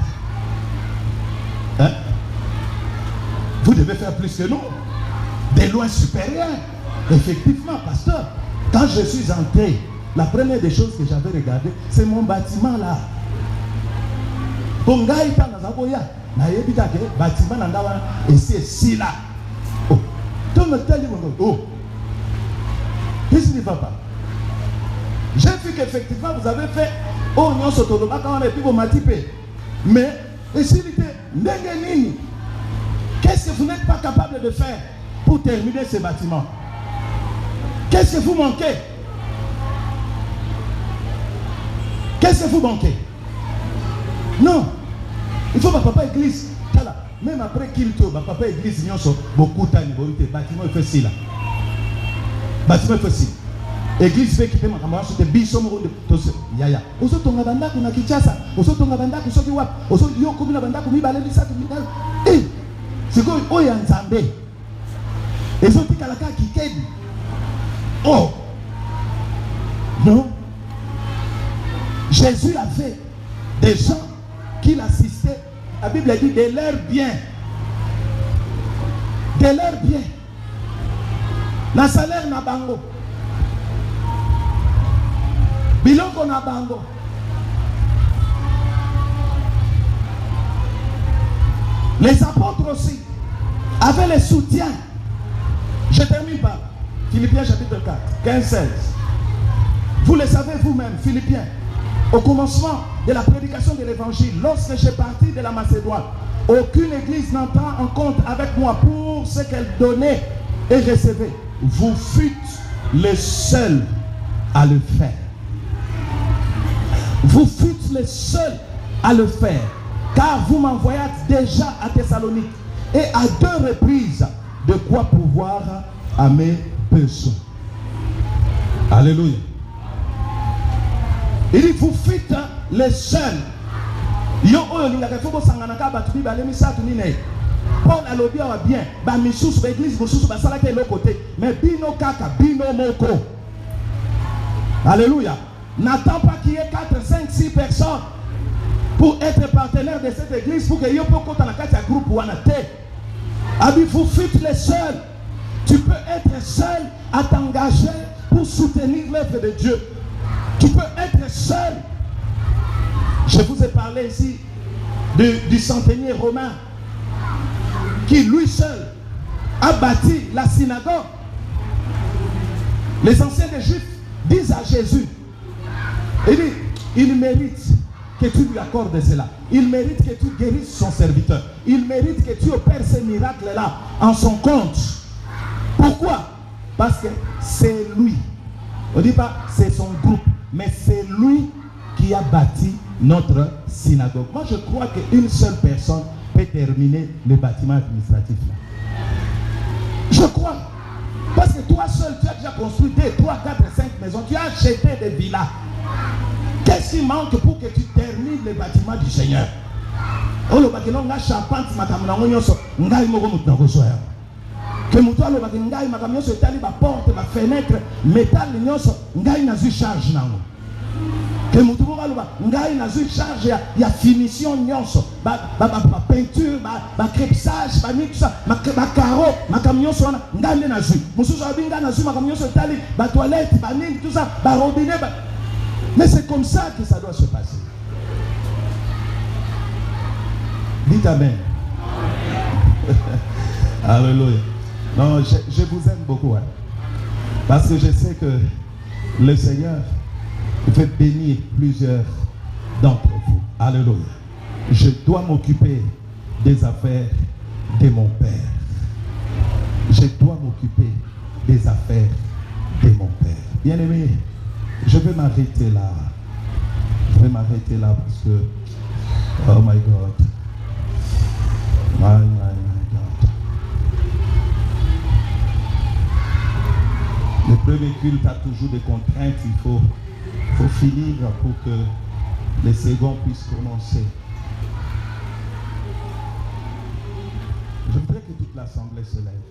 Hein? Vous devez faire plus que nous. Des lois supérieures. Effectivement, pasteur, quand je suis entré, la première des choses que j'avais regardé, c'est mon bâtiment là. Et c'est ici là. Oh, qu'est-ce qui ne va pas? J'ai vu qu'effectivement vous avez fait Oignon Sotoloba quand on est plus au Matipé. Mais, ici, qu'est-ce que vous n'êtes pas capable de faire pour terminer ce bâtiment? Qu'est-ce que vous manquez? Qu'est-ce que vous manquez? Non. Il faut que papa église. Même après qu'il te papa église, beaucoup de bâtiment fait ci là. Bâtiment fait ci. Église fait quitter ma camarade sur des bisoms de yaya. Oso tonga banda kuna kichasa. Oso tonga banda kusoki wap. Oso yo kumina banda kumi baleli sa kumina. Eh, c'est quoi oya nzambe? Ezo tikalaka kikedi. Oh. Non. Jésus avait des gens qui l'assistaient. La Bible a dit de leur bien. De leur bien. La salaire na bango. Biloko na bango. Les apôtres aussi avaient le soutien. Je termine par Philippiens chapitre 4, 15-16. Vous le savez vous-même, Philippiens. Au commencement de la prédication de l'évangile, lorsque j'ai parti de la Macédoine, aucune église n'entra en compte avec moi pour ce qu'elle donnait et recevait. Vous fûtes les seuls à le faire. Vous fûtes les seuls à le faire, car vous m'envoyâtes déjà à Thessalonique et à 2 reprises de quoi pouvoir à mes besoins. Alléluia. Il dit, vous fûtes les seuls. Paul a lobby bien, ba misous ba église misous ba sala ke côté, mais bino kaka bino moko. Alléluia. N'attends pas qu'il y ait 4, 5, 6 personnes pour être partenaire de cette église pour que yo peut compter dans un groupe ou en té. Abi, vous fûtes les seuls. Tu peux être seul à t'engager pour soutenir l'œuvre de Dieu. Tu peux être seul. Je vous ai parlé ici du centenier romain qui lui seul a bâti la synagogue. Les anciens des Juifs disent à Jésus, il mérite que tu lui accordes cela. Il mérite que tu guérisses son serviteur. Il mérite que tu opères ces miracles-là en son compte. Pourquoi? Parce que c'est lui. On ne dit pas c'est son groupe, mais c'est lui qui a bâti notre synagogue. Moi, je crois qu'une seule personne peut terminer le bâtiment administratif. Je crois. Parce que toi seul, tu as déjà construit 2, 3, 4, 5 maisons. Tu as acheté des villas. Qu'est-ce qui manque pour que tu termines le bâtiment du Seigneur? Oh, le bâtiment, on a champagne, que mutu alobaki ngai makambo nyonso etali baporte bafenetre métal nyonso ngai nazwi charge nango. Que mutu moko aloba ngai nazwi charge ya finition nyonso peinture crépissage bacaro makambo nyonso wana ngai nde nazwi. Mosusu alobi ngai nazwi makambo nyonso etali batoilette banini tout ça barobinet mais c'est comme ça que ça doit se passer. Dites amen. Alléluia. Non, je vous aime beaucoup. Hein, parce que je sais que le Seigneur fait bénir plusieurs d'entre vous. Alléluia. Je dois m'occuper des affaires de mon Père. Je dois m'occuper des affaires de mon Père. Bien-aimé, je vais m'arrêter là. Je vais m'arrêter là parce que, oh my God. My God. Le premier culte a toujours des contraintes. Il faut finir pour que les seconds puissent commencer. Je voudrais que toute l'assemblée se lève.